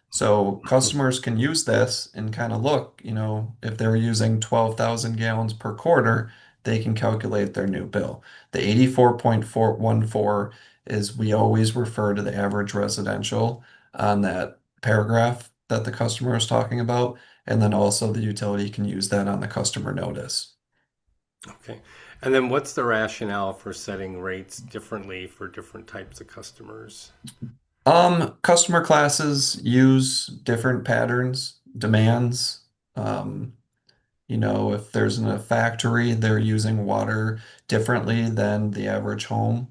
[SPEAKER 8] So customers can use this and kind of look, if they're using 12,000 gallons per quarter, they can calculate their new bill. The 84.414 is we always refer to the average residential on that paragraph that the customer is talking about. And then also the utility can use that on the customer notice.
[SPEAKER 1] Okay. And then what's the rationale for setting rates differently for different types of customers?
[SPEAKER 8] Customer classes use different patterns, demands. If there's in a factory, they're using water differently than the average home.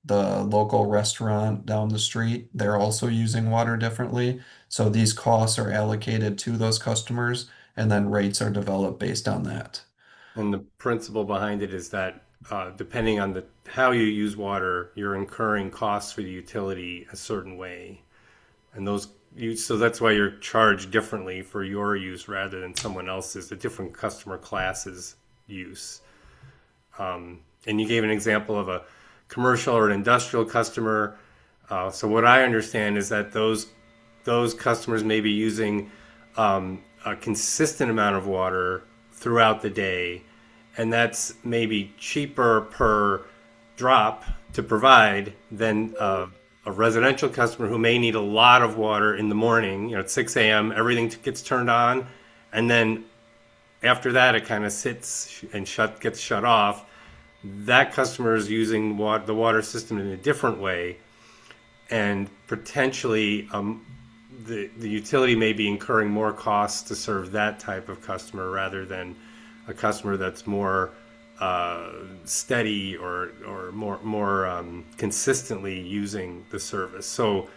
[SPEAKER 8] The local restaurant down the street, they're also using water differently. So these costs are allocated to those customers, and then rates are developed based on that.
[SPEAKER 1] And the principle behind it is that depending on how you use water, you're incurring costs for the utility a certain way. And so that's why you're charged differently for your use rather than someone else's, a different customer class's use. And you gave an example of a commercial or an industrial customer. So what I understand is that those customers may be using a consistent amount of water throughout the day, and that's maybe cheaper per drop to provide than a residential customer who may need a lot of water in the morning. At 6 a.m., everything gets turned on, and then after that, it kind of sits and gets shut off. That customer is using the water system in a different way, and potentially the utility may be incurring more costs to serve that type of customer rather than a customer that's more steady or more consistently using the service. So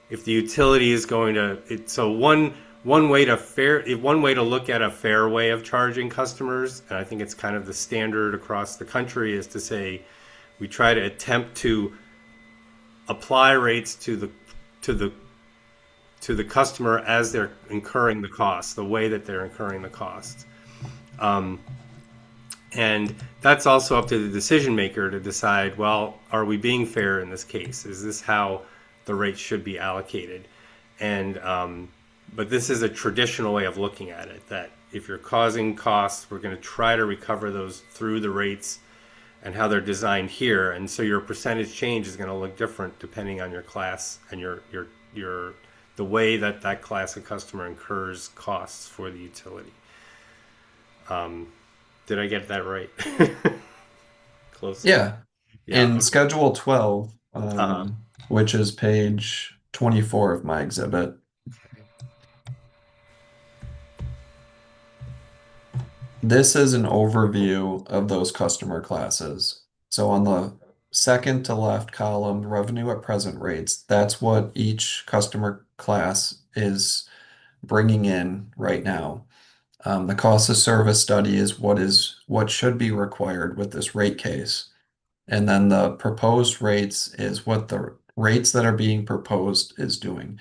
[SPEAKER 1] if the utility is going to, one way to look at a fair way of charging customers, and I think it's kind of the standard across the country, is to say we try to attempt to apply rates to the customer as they're incurring the cost, the way that they're incurring the cost. And that's also up to the decision maker to decide, well, are we being fair in this case? Is this how the rate should be allocated? And but this is a traditional way of looking at it, that if you're causing costs, we're going to try to recover those through the rates and how they're designed here. And so your percentage change is going to look different depending on your class and the way that class of customer incurs costs for the utility. Did I get that right? Close.
[SPEAKER 8] Yeah.
[SPEAKER 1] Yeah.
[SPEAKER 8] In Schedule 12, which is page 24 of my exhibit, this is an overview of those customer classes. So on the second to left column, revenue at present rates, that's what each customer class is bringing in right now. The cost of service study is what should be required with this rate case. And then the proposed rates is what the rates that are being proposed is doing.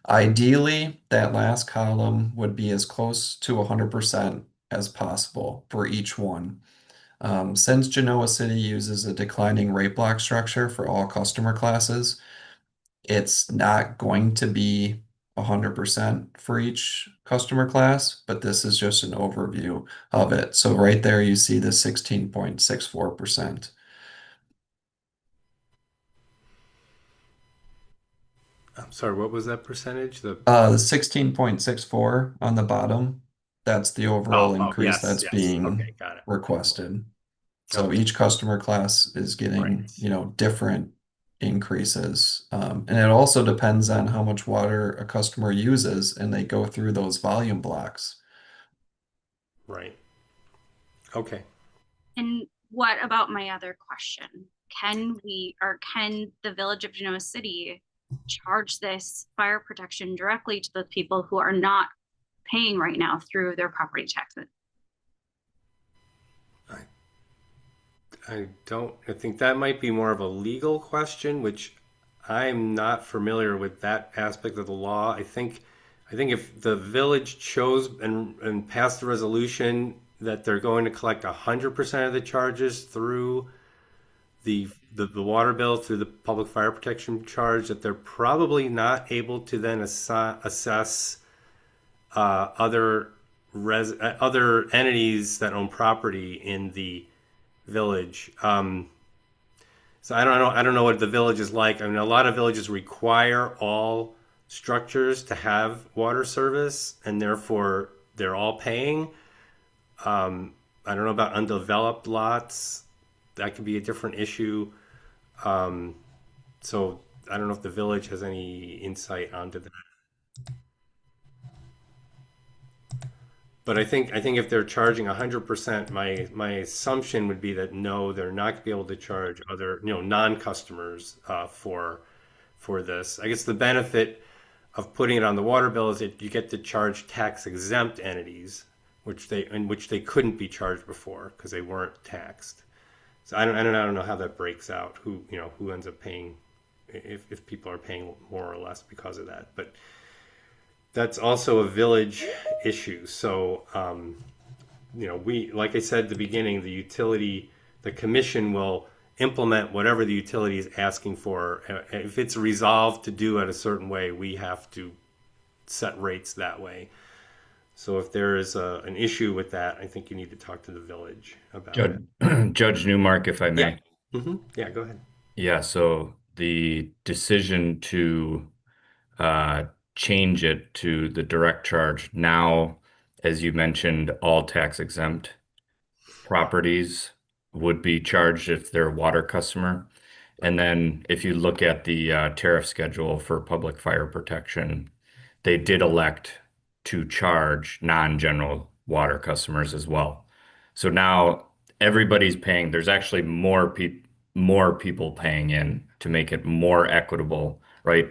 [SPEAKER 8] Ideally, that last column would be as close to 100% as possible for each one. Since Genoa City uses a declining rate block structure for all customer classes, it's not going to be 100% for each customer class, but this is just an overview of it. So right there, you see the 16.64%.
[SPEAKER 1] I'm sorry, what was that percentage?
[SPEAKER 8] The 16.64 on the bottom, that's the overall increase that's being requested. So each customer class is getting, different increases. And it also depends on how much water a customer uses, and they go through those volume blocks.
[SPEAKER 1] Right. Okay.
[SPEAKER 14] And what about my other question? Can the Village of Genoa City charge this fire protection directly to the people who are not paying right now through their property taxes?
[SPEAKER 1] I think that might be more of a legal question, which I'm not familiar with that aspect of the law. I think if the village chose and passed a resolution that they're going to collect 100% of the charges through the water bill, through the public fire protection charge, that they're probably not able to then assess other entities that own property in the village. So I don't know what the village is like. I mean, a lot of villages require all structures to have water service, and therefore they're all paying. I don't know about undeveloped lots. That could be a different issue. So I don't know if the village has any insight onto that. But I think if they're charging 100%, my assumption would be that no, they're not going to be able to charge other non-customers for this. I guess the benefit of putting it on the water bill is that you get to charge tax exempt entities, which they couldn't be charged before because they weren't taxed. So I don't know how that breaks out. Who ends up paying, if people are paying more or less because of that. But that's also a village issue. So we, like I said at the beginning, the commission will implement whatever the utility is asking for. If it's resolved to do it a certain way, we have to set rates that way. So if there is an issue with that, I think you need to talk to the village about it.
[SPEAKER 6] Judge Newmark, if I may.
[SPEAKER 1] Yeah, go ahead.
[SPEAKER 6] Yeah, so the decision to change it to the direct charge now, as you mentioned, all tax exempt properties would be charged if they're a water customer. And then if you look at the tariff schedule for public fire protection, they did elect to charge non-general water customers as well. So now everybody's paying. There's actually more people paying in to make it more equitable, right?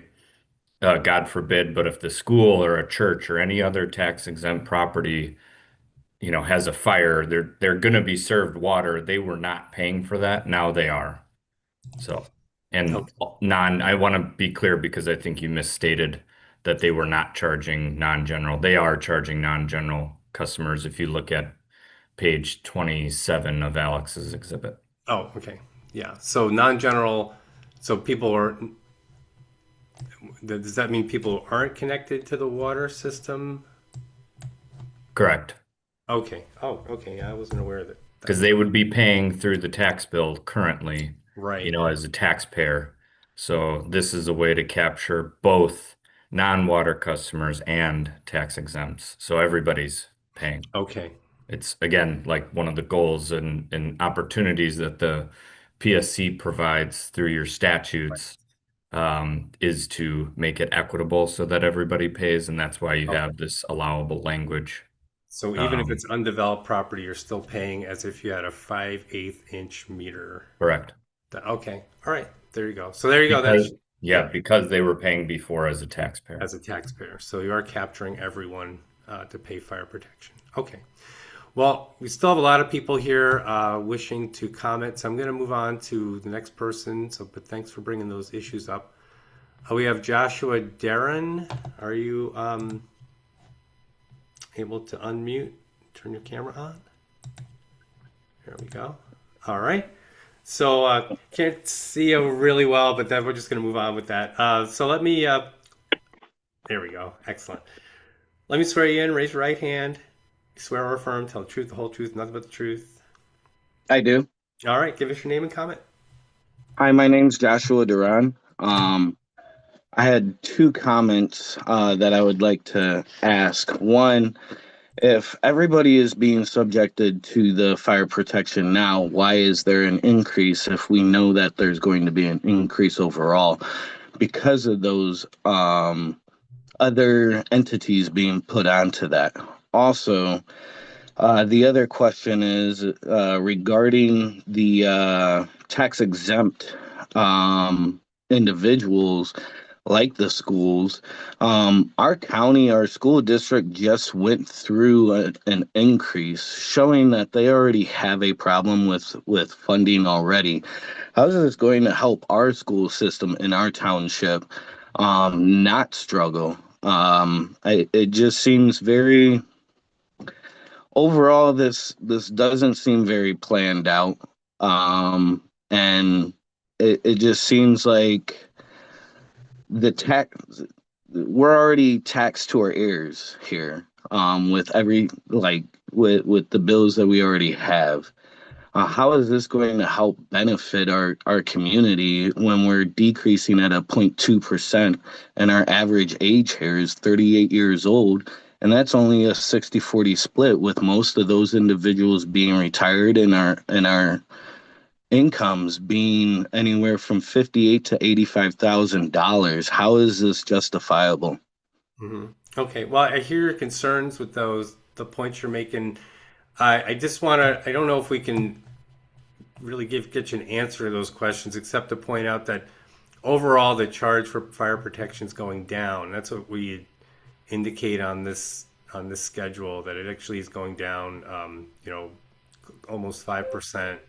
[SPEAKER 6] God forbid, but if the school or a church or any other tax exempt property, has a fire, they're going to be served water. They were not paying for that. Now they are. So, and I want to be clear because I think you misstated that they were not charging non-general. They are charging non-general customers if you look at page 27 of Alex's exhibit.
[SPEAKER 1] Oh, okay. Yeah. So non-general, so people are, does that mean people aren't connected to the water system?
[SPEAKER 6] Correct.
[SPEAKER 1] Okay. Oh, okay. I wasn't aware of that.
[SPEAKER 6] Because they would be paying through the tax bill currently,
[SPEAKER 1] Right.
[SPEAKER 6] as a taxpayer. So this is a way to capture both non-water customers and tax exempts. So everybody's paying.
[SPEAKER 1] Okay.
[SPEAKER 6] It's again like one of the goals and opportunities that the PSC provides through your statutes is to make it equitable so that everybody pays, and that's why you have this allowable language.
[SPEAKER 1] So even if it's undeveloped property, you're still paying as if you had a 5/8 inch meter.
[SPEAKER 6] Correct.
[SPEAKER 1] Okay. All right. There you go. So there you go.
[SPEAKER 6] Because they were paying before as a taxpayer.
[SPEAKER 1] As a taxpayer. So you are capturing everyone to pay fire protection. Okay. Well, we still have a lot of people here wishing to comment. So I'm going to move on to the next person. But thanks for bringing those issues up. We have Joshua Darren. Are you able to unmute? Turn your camera on. There we go. All right. So can't see you really well, but then we're just going to move on with that. So let me, there we go. Excellent. Let me swear you in. Raise your right hand. Swear or affirm, tell the truth, the whole truth, nothing but the truth.
[SPEAKER 15] I do.
[SPEAKER 1] All right. Give us your name and comment.
[SPEAKER 15] Hi, my name's Joshua Duran. I had two comments that I would like to ask. One, if everybody is being subjected to the fire protection now, why is there an increase if we know that there's going to be an increase overall because of those other entities being put onto that? Also, the other question is regarding the tax exempt individuals like the schools. Our county, our school district just went through an increase showing that they already have a problem with funding already. How is this going to help our school system in our township not struggle? It just seems very, overall, this doesn't seem very planned out. And it just seems like we're already taxed to our ears here with with the bills that we already have. How is this going to help benefit our community when we're decreasing at a 0.2% and our average age here is 38 years old? And that's only a 60-40 split, with most of those individuals being retired and our incomes being anywhere from $58,000 to $85,000. How is this justifiable?
[SPEAKER 1] Mm-hmm. Okay. Well, I hear your concerns with the points you're making. I just want to, I don't know if we can really get you an answer to those questions, except to point out that overall the charge for fire protection is going down. That's what we indicate on this schedule, that it actually is going down, almost 5%.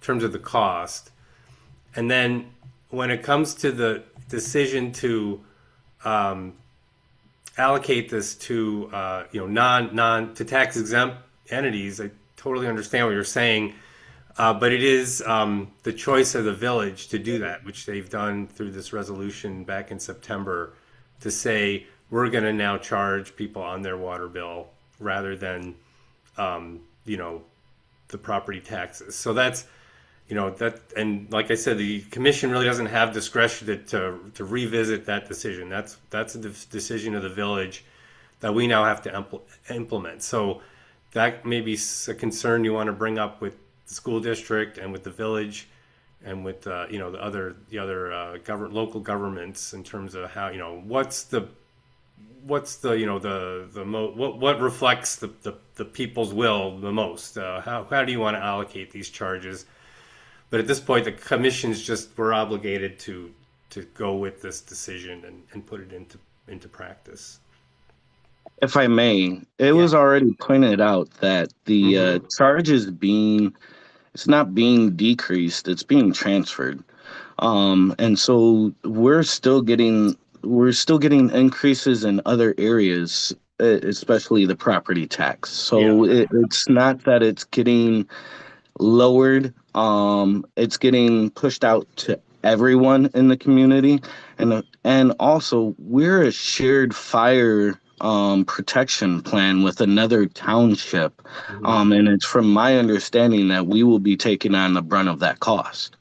[SPEAKER 1] terms of the cost. And then when it comes to the decision to allocate this to to tax exempt entities, I totally understand what you're saying, but it is the choice of the village to do that, which they've done through this resolution back in September, to say we're going to now charge people on their water bill rather than the property taxes. So that's that, and like I said, the commission really doesn't have discretion to revisit that decision. That's a decision of the village that we now have to implement. So that may be a concern you want to bring up with the school district and with the village and with the other local governments, in terms of how what reflects the people's will the most. How do you want to allocate these charges? But at this point, the commission's we're obligated to go with this decision and put it into practice.
[SPEAKER 15] If I may, it was already pointed out that the charge is it's not being decreased, it's being transferred. And so we're still getting increases in other areas, especially the property tax. So it's not that it's getting lowered, it's getting pushed out to everyone in the community. And also, we're a shared fire protection plan with another township, and it's from my understanding that we will be taking on the brunt of that cost.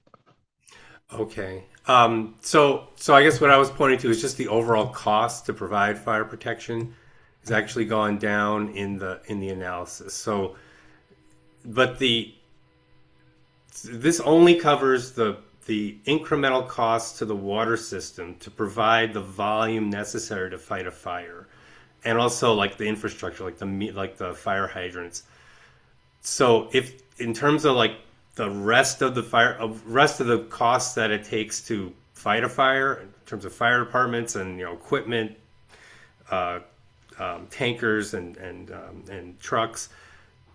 [SPEAKER 1] Okay. So I guess what I was pointing to is just the overall cost to provide fire protection has actually gone down in the analysis. So, but this only covers the incremental costs to the water system to provide the volume necessary to fight a fire, and also like the infrastructure, like the fire hydrants. So if in terms of like the rest of the costs that it takes to fight a fire, in terms of fire departments and equipment, tankers and trucks,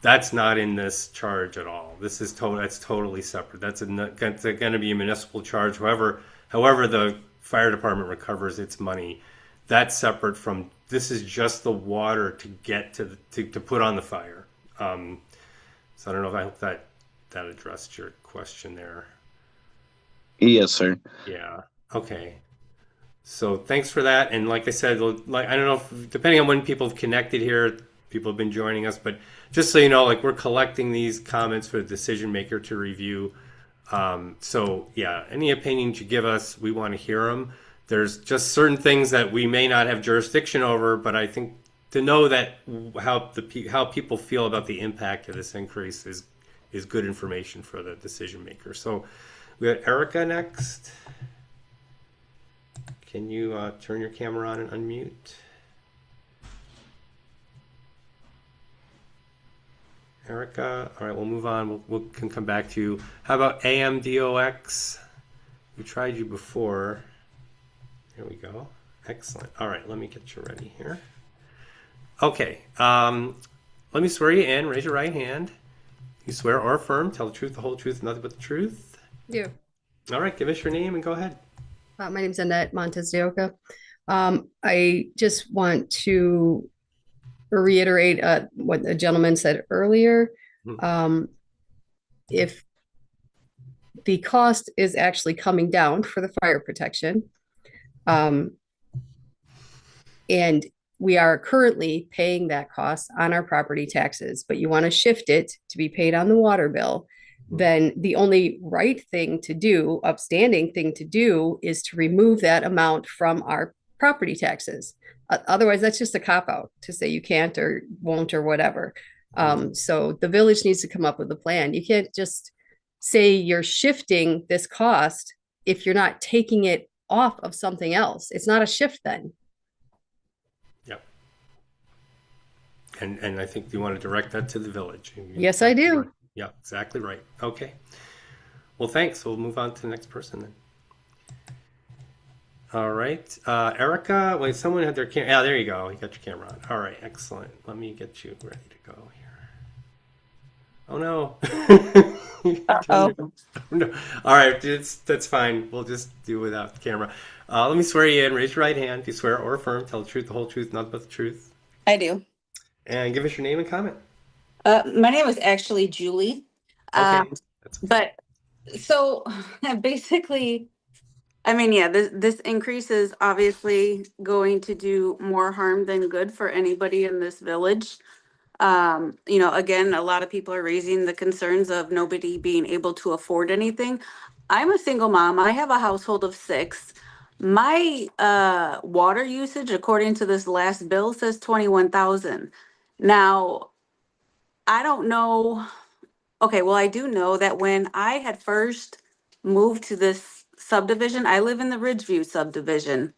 [SPEAKER 1] that's not in this charge at all. That's totally separate. That's going to be a municipal charge. However the fire department recovers its money, that's separate from. This is just the water to get to put on the fire. So I don't know if I hope that addressed your question there.
[SPEAKER 15] Yes, sir.
[SPEAKER 1] Yeah. Okay. So thanks for that. And like I said, I don't know if, depending on when people have connected here, people have been joining us, but just so you know, we're collecting these comments for the decision maker to review. So yeah, any opinions you give us, we want to hear them. There's just certain things that we may not have jurisdiction over, but I think to know that how people feel about the impact of this increase is good information for the decision maker. So we got Erica next. Can you turn your camera on and unmute? Erica, all right, we'll move on. We can come back to you. How about AMDOX? We tried you before. Here we go. Excellent. All right, let me get you ready here. Okay, let me swear you in. Raise your right hand. You swear or affirm, tell the truth, the whole truth, and nothing but the truth?
[SPEAKER 16] Yeah.
[SPEAKER 1] All right, give us your name and go ahead.
[SPEAKER 16] My name's Annette Montes de Oca. I just want to reiterate what the gentleman said earlier. If the cost is actually coming down for the fire protection, and we are currently paying that cost on our property taxes, but you want to shift it to be paid on the water bill, then the only right thing to do, upstanding thing to do, is to remove that amount from our property taxes. Otherwise, that's just a cop-out to say you can't or won't or whatever. So the village needs to come up with a plan. You can't just say you're shifting this cost if you're not taking it off of something else. It's not a shift then.
[SPEAKER 1] Yep. And I think you want to direct that to the village.
[SPEAKER 16] Yes, I do.
[SPEAKER 1] Right. Yeah, exactly right. Okay. Well, thanks. We'll move on to the next person then. All right. Erica, wait, someone had their camera. Yeah, there you go. You got your camera on. All right, excellent. Let me get you ready to go here. Oh, no. No. All right, that's fine. We'll just do without the camera. Let me swear you in. Raise your right hand. If you swear or affirm, tell the truth, the whole truth, nothing but the truth.
[SPEAKER 17] I do.
[SPEAKER 1] And give us your name and comment.
[SPEAKER 17] My name is actually Julie.
[SPEAKER 1] Okay.
[SPEAKER 17] But so basically, I mean, yeah, this increase is obviously going to do more harm than good for anybody in this village. Again, a lot of people are raising the concerns of nobody being able to afford anything. I'm a single mom. I have a household of 6. My water usage, according to this last bill, says 21,000. Now, I don't know. Okay, well, I do know that when I had first moved to this subdivision, I live in the Ridgeview subdivision.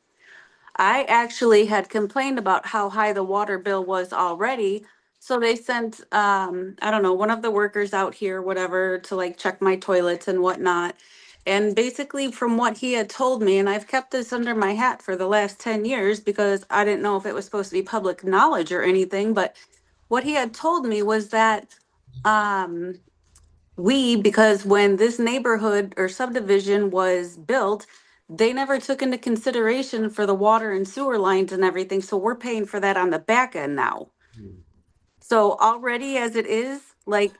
[SPEAKER 17] I actually had complained about how high the water bill was already. So they sent, I don't know, one of the workers out here, whatever, to like check my toilets and whatnot. And basically, from what he had told me, and I've kept this under my hat for the last 10 years because I didn't know if it was supposed to be public knowledge or anything, but what he had told me was that um, because when this neighborhood or subdivision was built, they never took into consideration for the water and sewer lines and everything. So we're paying for that on the back end now. So already as it is, like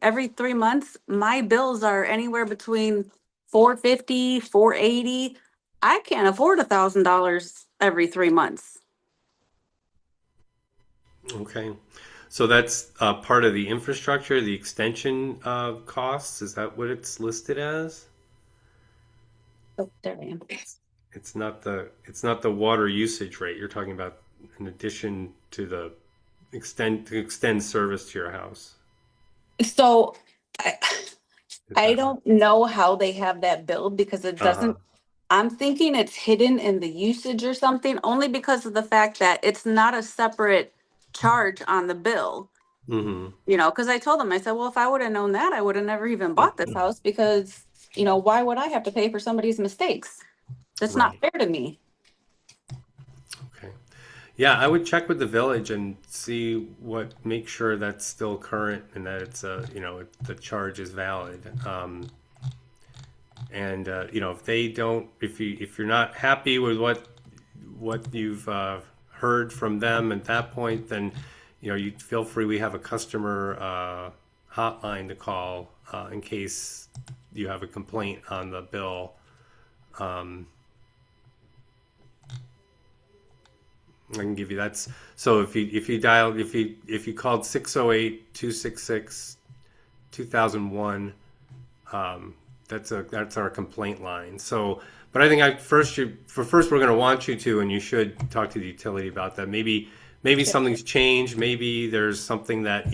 [SPEAKER 17] every 3 months, my bills are anywhere between 450, 480. I can't afford $1,000 every 3 months.
[SPEAKER 1] Okay. So that's part of the infrastructure, the extension costs. Is that what it's listed as?
[SPEAKER 17] Oh, there I am.
[SPEAKER 1] It's not the water usage rate. You're talking about in addition to the extend service to your house.
[SPEAKER 17] So I don't know how they have that billed because it doesn't. I'm thinking it's hidden in the usage or something, only because of the fact that it's not a separate charge on the bill. Because I told them, I said, well, if I would have known that, I would have never even bought this house because, why would I have to pay for somebody's mistakes? That's not fair to me.
[SPEAKER 1] Okay. Yeah, I would check with the village and make sure that's still current and that it's the charge is valid. If they don't, if you're not happy with what you've heard from them at that point, then you feel free. We have a customer hotline to call in case you have a complaint on the bill. I can give you that's so if you called 608-266-2001, that's our complaint line. So, but I think first we're going to want you to, and you should talk to the utility about that. Maybe something's changed. Maybe there's something that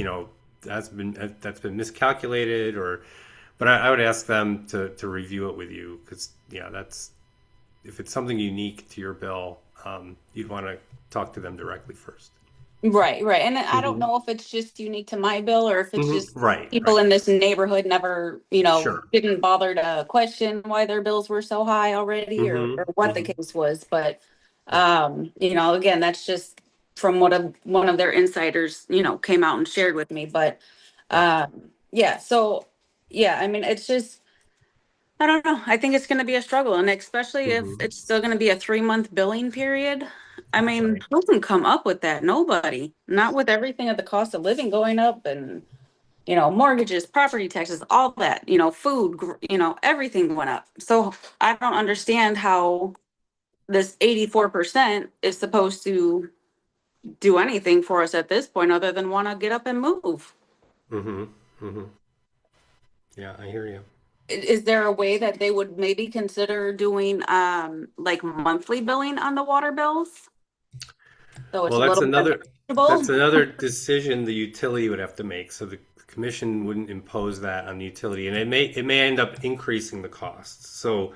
[SPEAKER 1] that's been miscalculated, but I would ask them to review it with you because that's if it's something unique to your bill, you'd want to talk to them directly first.
[SPEAKER 17] Right. And I don't know if it's just unique to my bill or if it's just people in this neighborhood never, didn't bother to question why their bills were so high already or what the case was. But, again, that's just from what one of their insiders, came out and shared with me. But, I mean, it's just, I don't know. I think it's going to be a struggle. And especially if it's still going to be a 3-month billing period. I mean, who can come up with that? Nobody. Not with everything at the cost of living going up and, mortgages, property taxes, all that, food, everything went up. So I don't understand how this 84% is supposed to do anything for us at this point other than want to get up and move.
[SPEAKER 1] Yeah, I hear you.
[SPEAKER 17] Is there a way that they would maybe consider doing like monthly billing on the water bills? So it's
[SPEAKER 1] That's another decision the utility would have to make. So the commission wouldn't impose that on the utility, and it may end up increasing the costs. So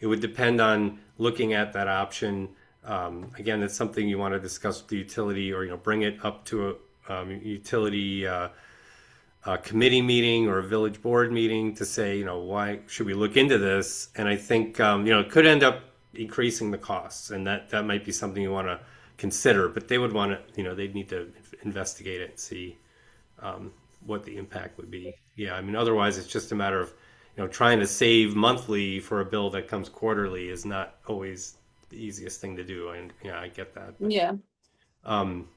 [SPEAKER 1] it would depend on looking at that option. Again, it's something you want to discuss with the utility, or bring it up to a utility committee meeting or a village board meeting to say, why should we look into this? And I think it could end up increasing the costs, and that might be something you want to consider. But they would want to, they'd need to investigate it and see what the impact would be. Yeah, I mean, otherwise it's just a matter of, trying to save monthly for a bill that comes quarterly is not always the easiest thing to do. And yeah, I get that.
[SPEAKER 17] Yeah.
[SPEAKER 1] Um,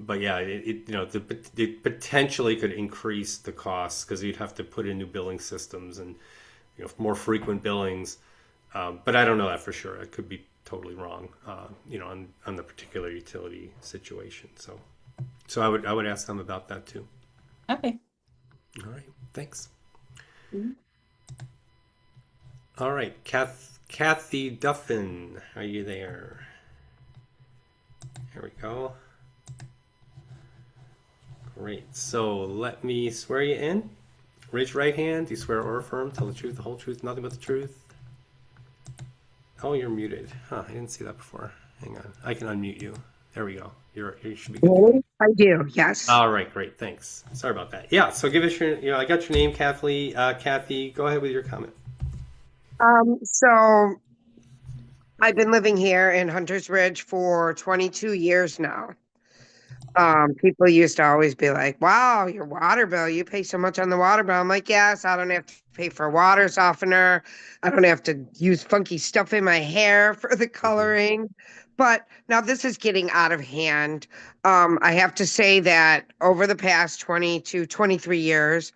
[SPEAKER 1] but yeah, it potentially could increase the costs because you'd have to put in new billing systems and more frequent billings. But I don't know that for sure. I could be totally wrong. On the particular utility situation. So I would ask them about that too.
[SPEAKER 17] Okay.
[SPEAKER 1] All right. Thanks.
[SPEAKER 17] Mhm.
[SPEAKER 1] All right, Kathy Duffin, are you there? Here we go. Great. So let me swear you in. Raise your right hand. Do you swear or affirm? Tell the truth, the whole truth, nothing but the truth. Oh, you're muted. Huh, I didn't see that before. Hang on. I can unmute you. There we go. You should be good.
[SPEAKER 18] I do, yes.
[SPEAKER 1] All right, great. Thanks. Sorry about that. Yeah, so give us your, I got your name, Kathy. Kathy, go ahead with your comment.
[SPEAKER 18] So I've been living here in Hunters Ridge for 22 years now. People used to always be like, wow, your water bill, you pay so much on the water bill. I'm like, yes, I don't have to pay for a water softener. I don't have to use funky stuff in my hair for the coloring. But now this is getting out of hand. I have to say that over the past 20 to 23 years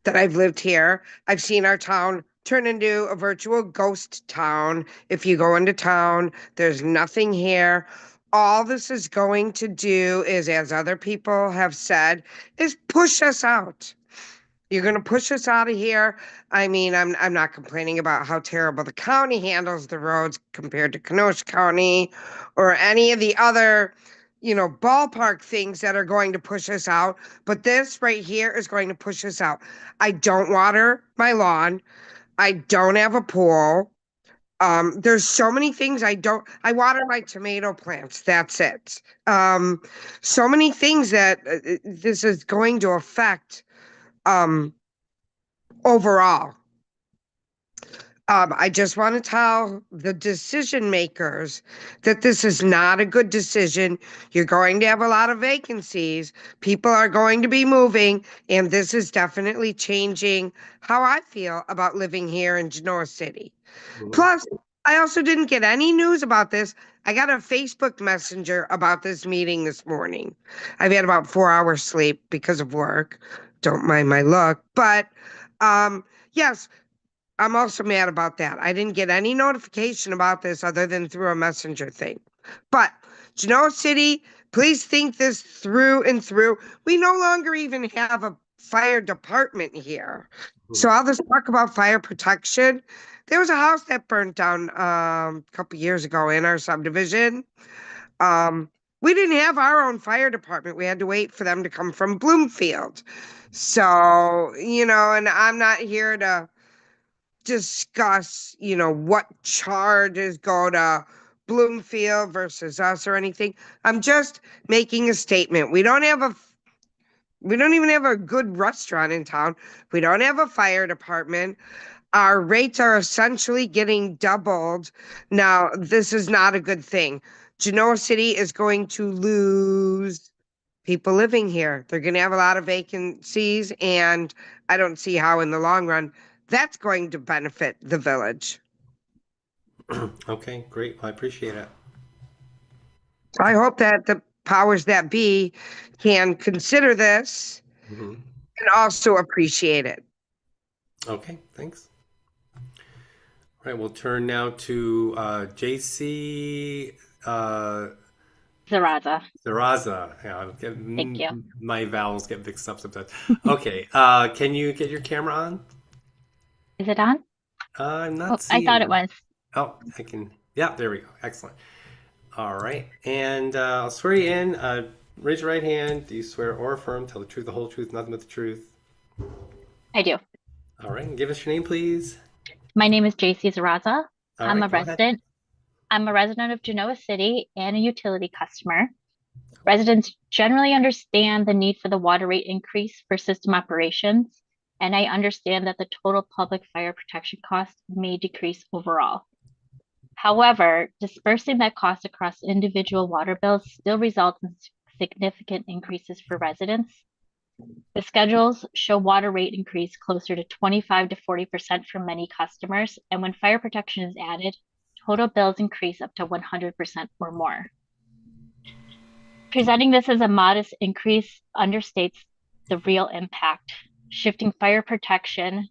[SPEAKER 18] that I've lived here, I've seen our town turn into a virtual ghost town. If you go into town, there's nothing here. All this is going to do is, as other people have said, is push us out. You're going to push us out of here. I mean, I'm not complaining about how terrible the county handles the roads compared to Kenosha County or any of the other, ballpark things that are going to push us out. But this right here is going to push us out. I don't water my lawn. I don't have a pool. There's so many things I water my tomato plants. That's it. So many things that this is going to affect, overall. I just want to tell the decision makers that this is not a good decision. You're going to have a lot of vacancies. People are going to be moving, and this is definitely changing how I feel about living here in Genoa City. Plus, I also didn't get any news about this. I got a Facebook Messenger about this meeting this morning. I've had about 4 hours sleep because of work. Don't mind my look. But yes, I'm also mad about that. I didn't get any notification about this other than through a messenger thing. But Genoa City, please think this through and through. We no longer even have a fire department here. So I'll just talk about fire protection. There was a house that burnt down a couple years ago in our subdivision. We didn't have our own fire department. We had to wait for them to come from Bloomfield. So, and I'm not here to discuss, what charges go to Bloomfield versus us or anything. I'm just making a statement. We don't even have a good restaurant in town. We don't have a fire department. Our rates are essentially getting doubled. Now, this is not a good thing. Genoa City is going to lose people living here. They're going to have a lot of vacancies, and I don't see how in the long run that's going to benefit the village.
[SPEAKER 1] Okay, great. I appreciate it.
[SPEAKER 18] I hope that the powers that be can consider this and also appreciate it.
[SPEAKER 1] Okay, thanks. All right, we'll turn now to JC
[SPEAKER 19] Zaraza.
[SPEAKER 1] Zaraza. Yeah,
[SPEAKER 19] Thank you.
[SPEAKER 1] My vowels get mixed up sometimes. Okay, can you get your camera on?
[SPEAKER 19] Is it on?
[SPEAKER 1] I'm not
[SPEAKER 19] Oh, I
[SPEAKER 1] seeing
[SPEAKER 19] thought it was.
[SPEAKER 1] Oh, I can. Yeah, there we go. Excellent. All right, and I'll swear you in. Raise your right hand. Do you swear or affirm, tell the truth, the whole truth, nothing but the truth?
[SPEAKER 19] I do.
[SPEAKER 1] All right, and give us your name, please.
[SPEAKER 19] My name is JC Zaraza. I'm
[SPEAKER 1] right,
[SPEAKER 19] a
[SPEAKER 1] go ahead.
[SPEAKER 19] resident. I'm a resident of Genoa City and a utility customer. Residents generally understand the need for the water rate increase for system operations, and I understand that the total public fire protection cost may decrease overall. However, dispersing that cost across individual water bills still results in significant increases for residents. The schedules show water rate increase closer to 25 to 40% for many customers, and when fire protection is added, total bills increase up to 100% or more. Presenting this as a modest increase understates the real impact. Shifting fire protection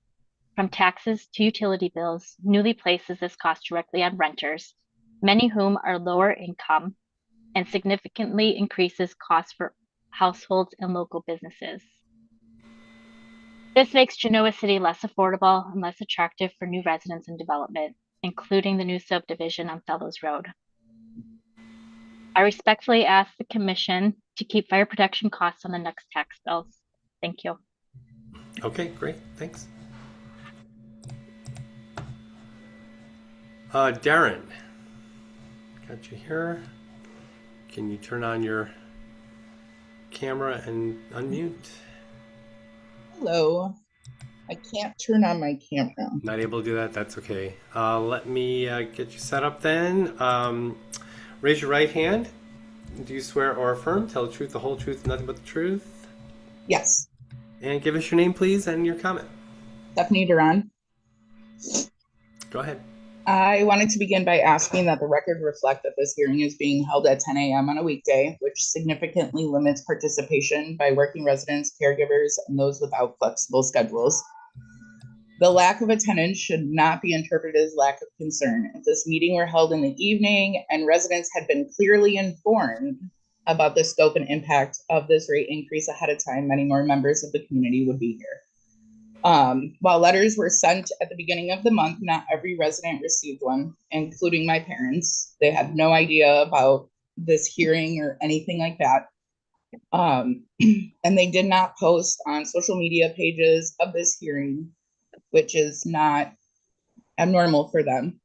[SPEAKER 19] from taxes to utility bills newly places this cost directly on renters, many whom are lower income, and significantly increases costs for households and local businesses. This makes Genoa City less affordable and less attractive for new residents and development, including the new subdivision on Fellows Road. I respectfully ask the Commission to keep fire protection costs on the next tax bills. Thank you.
[SPEAKER 1] Okay, great, thanks. Darren, got you here. Can you turn on your camera and unmute?
[SPEAKER 20] Hello. I can't turn on my camera.
[SPEAKER 1] Not able to do that? That's okay. Let me get you set up then. Raise your right hand. Do you swear or affirm? Tell the truth, the whole truth, and nothing but the truth?
[SPEAKER 20] Yes.
[SPEAKER 1] And give us your name, please, and your comment.
[SPEAKER 20] Stephanie Duran.
[SPEAKER 1] Go ahead.
[SPEAKER 20] I wanted to begin by asking that the record reflect that this hearing is being held at 10 a.m. on a weekday, which significantly limits participation by working residents, caregivers, and those without flexible schedules. The lack of attendance should not be interpreted as lack of concern. If this meeting were held in the evening and residents had been clearly informed about the scope and impact of this rate increase ahead of time, many more members of the community would be here. While letters were sent at the beginning of the month, not every resident received one, including my parents. They had no idea about this hearing or anything like that. And they did not post on social media pages of this hearing, which is not abnormal for them.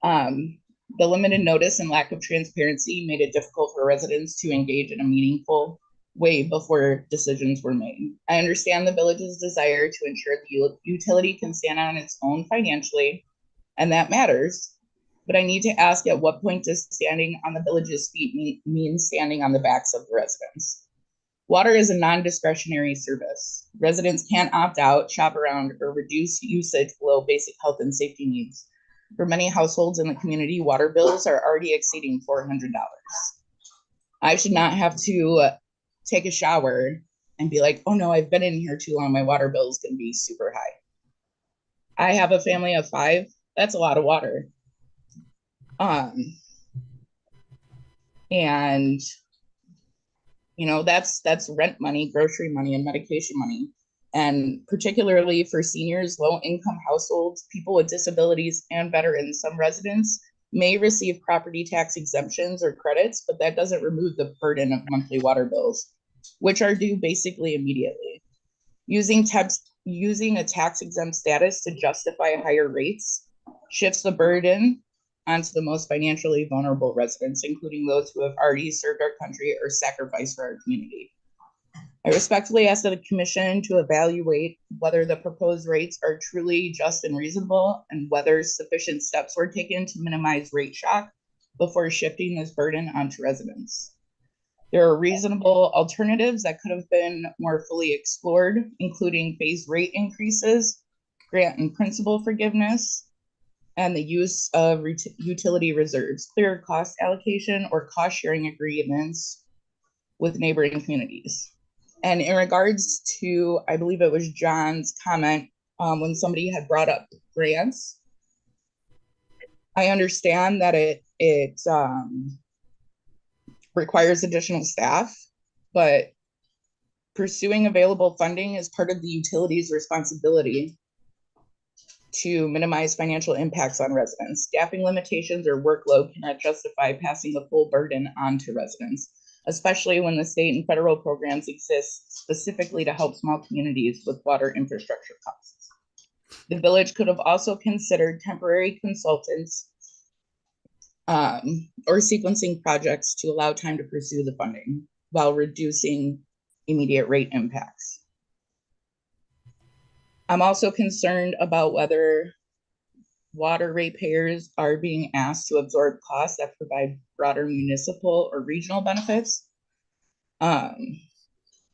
[SPEAKER 20] The limited notice and lack of transparency made it difficult for residents to engage in a meaningful way before decisions were made. I understand the village's desire to ensure the utility can stand on its own financially, and that matters. But I need to ask, at what point does standing on the village's feet mean standing on the backs of the residents? Water is a non-discretionary service. Residents can't opt out, shop around, or reduce usage below basic health and safety needs. For many households in the community, water bills are already exceeding $400. I should not have to take a shower and be like, oh no, I've been in here too long, my water bill is going to be super high. I have a family of 5. That's a lot of water. And you know, that's rent money, grocery money, and medication money. And particularly for seniors, low-income households, people with disabilities, and veterans, some residents may receive property tax exemptions or credits, but that doesn't remove the burden of monthly water bills, which are due basically immediately. Using a tax-exempt status to justify higher rates shifts the burden onto the most financially vulnerable residents, including those who have already served our country or sacrificed for our community. I respectfully ask the Commission to evaluate whether the proposed rates are truly just and reasonable, and whether sufficient steps were taken to minimize rate shock before shifting this burden onto residents. There are reasonable alternatives that could have been more fully explored, including phased rate increases, grant and principal forgiveness, and the use of utility reserves, clear cost allocation, or cost sharing agreements with neighboring communities. And in regards to, I believe it was John's comment when somebody had brought up grants, I understand that it requires additional staff, but pursuing available funding is part of the utility's responsibility to minimize financial impacts on residents. Staffing limitations or workload cannot justify passing the full burden on to residents, especially when the state and federal programs exist specifically to help small communities with water infrastructure costs. The village could have also considered temporary consultants or sequencing projects to allow time to pursue the funding while reducing immediate rate impacts. I'm also concerned about whether water ratepayers are being asked to absorb costs that provide broader municipal or regional benefits.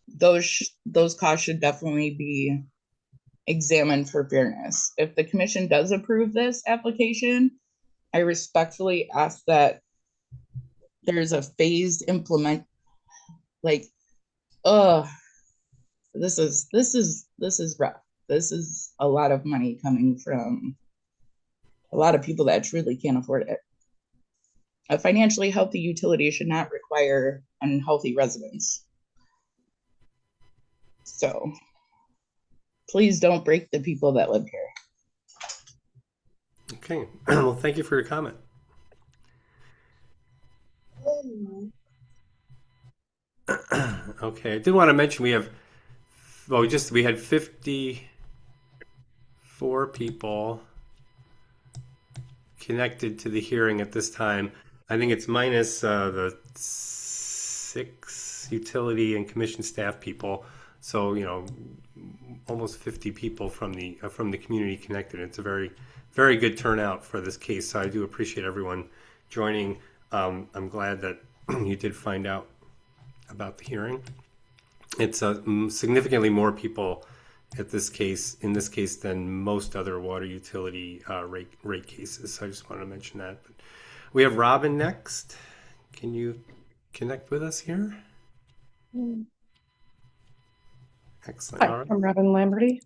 [SPEAKER 20] Those those costs should definitely be examined for fairness. If the commission does approve this application, I respectfully ask that there's a phased implement, like, this is rough. This is a lot of money coming from a lot of people that truly can't afford it. A financially healthy utility should not require unhealthy residents. So please don't break the people that live here.
[SPEAKER 1] Okay. Well, thank you for your comment. Okay, I did want to mention we had 54 people connected to the hearing at this time. I think it's minus the 6 utility and commission staff people. So, almost 50 people from the community connected. It's a very, very good turnout for this case. So I do appreciate everyone joining. I'm glad that you did find out about the hearing. It's significantly more people in this case than most other water utility rate cases. So I just wanted to mention that. But we have Robin next. Can you connect with us here? Excellent.
[SPEAKER 21] Hi,
[SPEAKER 1] All right.
[SPEAKER 21] I'm Robin Lamberty.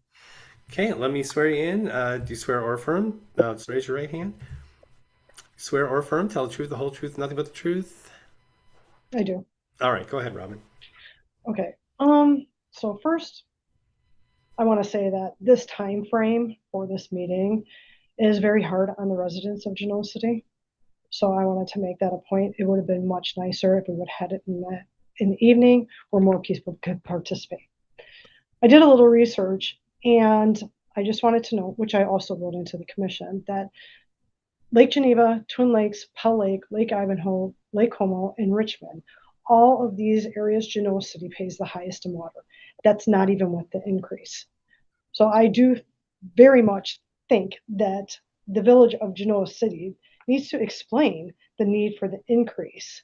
[SPEAKER 1] Okay, let me swear you in. Do you swear or affirm? Just raise your right hand. Swear or affirm, tell the truth, the whole truth, nothing but the truth.
[SPEAKER 21] I do.
[SPEAKER 1] All right, go ahead, Robin.
[SPEAKER 21] Okay. So first, I want to say that this time frame for this meeting is very hard on the residents of Genoa City. So I wanted to make that a point. It would have been much nicer if we would have had it in the evening where more people could participate. I did a little research and I just wanted to know, which I also wrote into the commission, that Lake Geneva, Twin Lakes, Pell Lake, Lake Ivanhoe, Lake Como, and Richmond, all of these areas, Genoa City pays the highest in water. That's not even with the increase. So I do very much think that the village of Genoa City needs to explain the need for the increase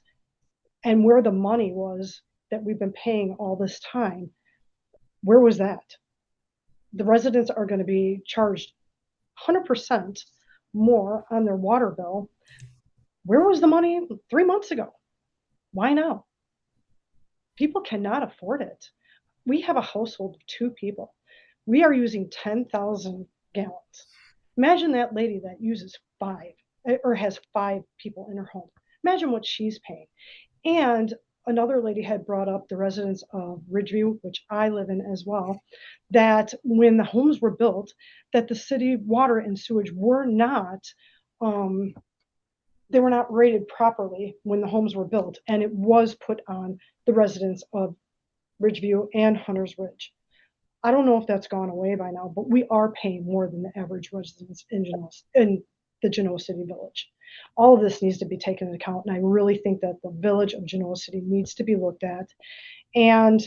[SPEAKER 21] and where the money was that we've been paying all this time. Where was that? The residents are going to be charged 100% more on their water bill. Where was the money 3 months ago? Why now? People cannot afford it. We have a household of 2 people. We are using 10,000 gallons. Imagine that lady that uses 5 or has 5 people in her home. Imagine what she's paying. And another lady had brought up the residents of Ridgeview, which I live in as well, that when the homes were built, that the city water and sewage were not, they were not rated properly when the homes were built. And it was put on the residents of Ridgeview and Hunters Ridge. I don't know if that's gone away by now, but we are paying more than the average residents in the Genoa City Village. All of this needs to be taken into account, and I really think that the village of Genoa City needs to be looked at, and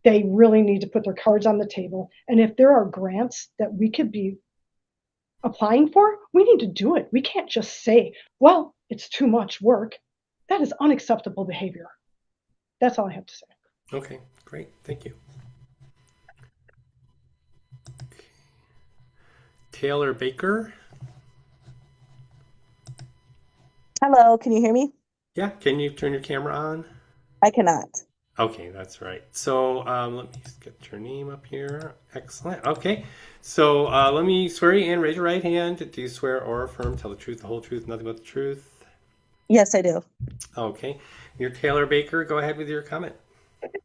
[SPEAKER 21] they really need to put their cards on the table. And if there are grants that we could be applying for, we need to do it. We can't just say, well, it's too much work. That is unacceptable behavior. That's all I have to say.
[SPEAKER 1] Okay, great. Thank you. Taylor Baker.
[SPEAKER 22] Hello, can you hear me?
[SPEAKER 1] Yeah, can you turn your camera on?
[SPEAKER 22] I cannot.
[SPEAKER 1] Okay, that's right. So let me just get your name up here. Excellent. Okay, so let me swear you in. Raise your right hand. Do you swear or affirm, tell the truth, the whole truth, nothing but the truth?
[SPEAKER 22] Yes, I do.
[SPEAKER 1] Okay. You're Taylor Baker. Go ahead with your comment.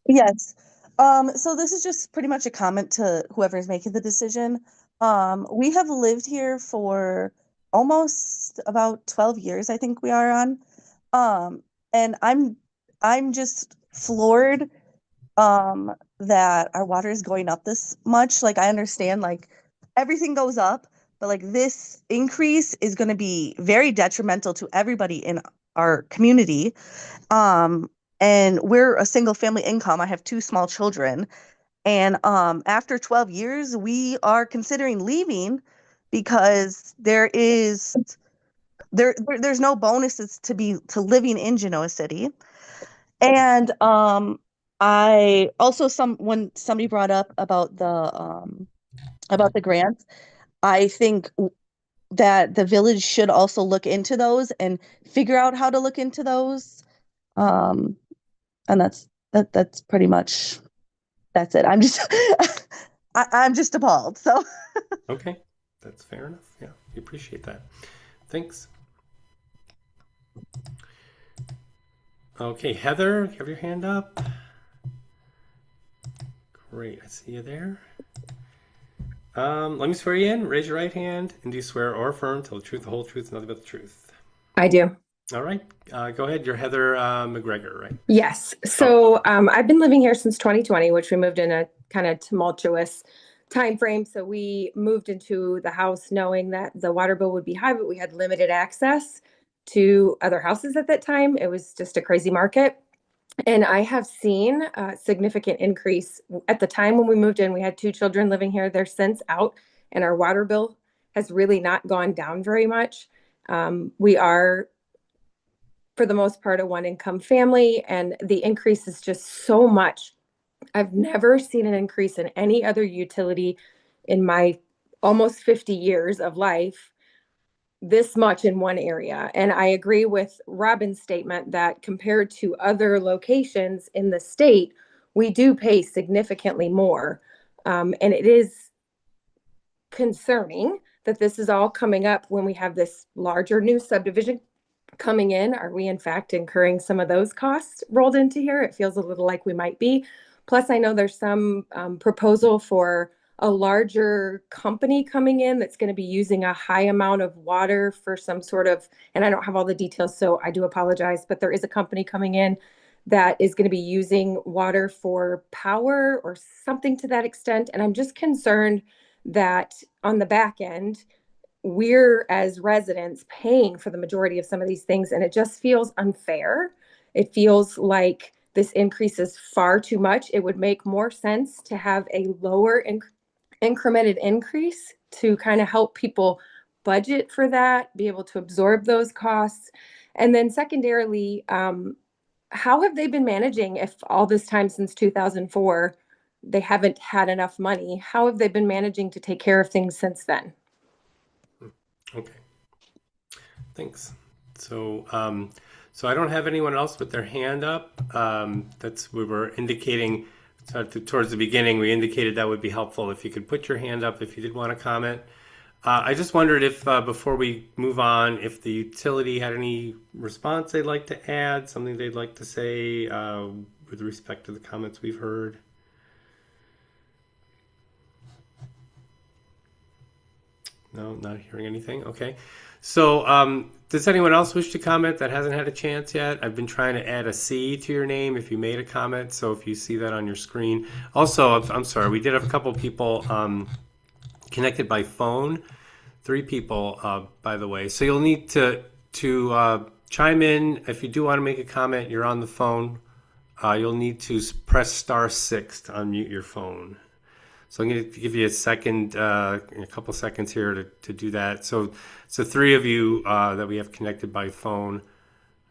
[SPEAKER 22] Yes. So this is just pretty much a comment to whoever's making the decision. We have lived here for almost about 12 years, I think we are on. And I'm just floored that our water is going up this much. Like, I understand, like, everything goes up, but like this increase is going to be very detrimental to everybody in our community. And we're a single family income. I have 2 small children. And after 12 years, we are considering leaving because there's no bonuses to living in Genoa City. And I also when somebody brought up about the grants, I think that the village should also look into those and figure out how to look into those. Um, and that's pretty much that's it. I'm just I'm just appalled. So
[SPEAKER 1] Okay, that's fair enough. Yeah, we appreciate that. Thanks. Okay, Heather, you have your hand up. Great, I see you there. Let me swear you in. Raise your right hand, and do you swear or affirm tell the truth, the whole truth, and nothing but the truth?
[SPEAKER 5] I do.
[SPEAKER 1] All right, go ahead. You're Heather McGregor, right?
[SPEAKER 5] Yes. So I've been living here since 2020, which we moved in a kind of tumultuous time frame. So we moved into the house knowing that the water bill would be high, but we had limited access to other houses at that time. It was just a crazy market. And I have seen a significant increase. At the time when we moved in, we had 2 children living here. They're since out, and our water bill has really not gone down very much. We are, for the most part, a one-income family, and the increase is just so much. I've never seen an increase in any other utility in my almost 50 years of life this much in one area. And I agree with Robin's statement that compared to other locations in the state, we do pay significantly more. And it is concerning that this is all coming up when we have this larger new subdivision coming in. Are we in fact incurring some of those costs rolled into here? It feels a little like we might be. Plus, I know there's some proposal for a larger company coming in that's going to be using a high amount of water for some sort of, and I don't have all the details, so I do apologize, but there is a company coming in that is going to be using water for power or something to that extent. And I'm just concerned that on the back end, we're as residents paying for the majority of some of these things, and it just feels unfair. It feels like this increase is far too much. It would make more sense to have a lower incremented increase to kind of help people budget for that, be able to absorb those costs. And then secondarily, how have they been managing if all this time since 2004 they haven't had enough money? How have they been managing to take care of things since then?
[SPEAKER 1] Okay, thanks. So, so I don't have anyone else with their hand up. We were indicating towards the beginning. We indicated that would be helpful if you could put your hand up if you did want to comment. I just wondered if before we move on, if the utility had any response they'd like to add, something they'd like to say with respect to the comments we've heard. No, not hearing anything. Okay. So does anyone else wish to comment that hasn't had a chance yet? I've been trying to add a C to your name if you made a comment. So if you see that on your screen. Also, I'm sorry, we did have a couple people connected by phone. 3 people, by the way. So you'll need to chime in. If you do want to make a comment, you're on the phone. You'll need to press *6 to unmute your phone. So I'm going to give you a second, a couple seconds here to do that. So 3 of you that we have connected by phone,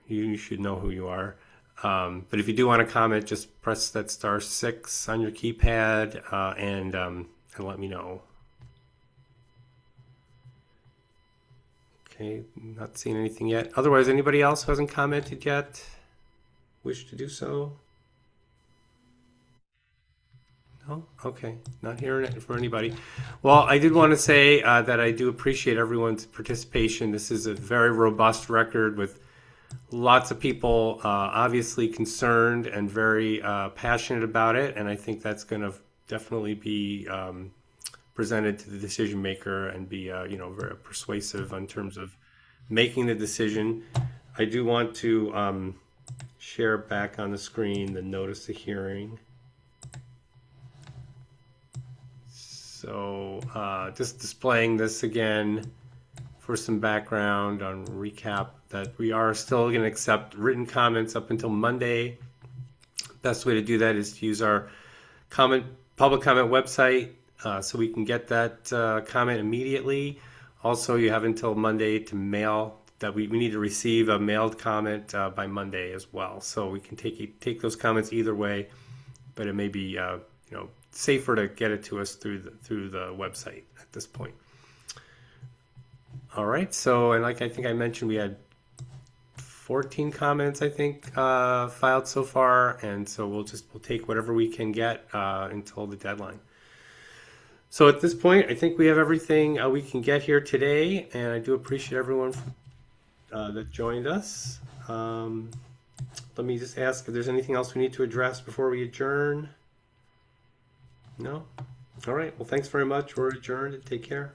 [SPEAKER 1] you should know who you are. But if you do want to comment, just press that *6 on your keypad and let me know. Okay, not seeing anything yet. Otherwise, anybody else who hasn't commented yet wish to do so? No? Okay, not hearing it for anybody. Well, I did want to say that I do appreciate everyone's participation. This is a very robust record with lots of people obviously concerned and very passionate about it. And I think that's going to definitely be presented to the decision maker and be very persuasive in terms of making the decision. I do want to share back on the screen the notice of hearing. So just displaying this again for some background on recap that we are still going to accept written comments up until Monday. Best way to do that is to use our public comment website so we can get that comment immediately. Also, you have until Monday to mail that. We need to receive a mailed comment by Monday as well. So we can take those comments either way. but it may be safer to get it to us through the website at this point. All right. So, and like I think I mentioned, we had 14 comments, I think, filed so far, and so we'll take whatever we can get until the deadline. So at this point, I think we have everything we can get here today, and I do appreciate everyone that joined us. Let me just ask if there's anything else we need to address before we adjourn. No? All right. Well, thanks very much. We're adjourned, and take care.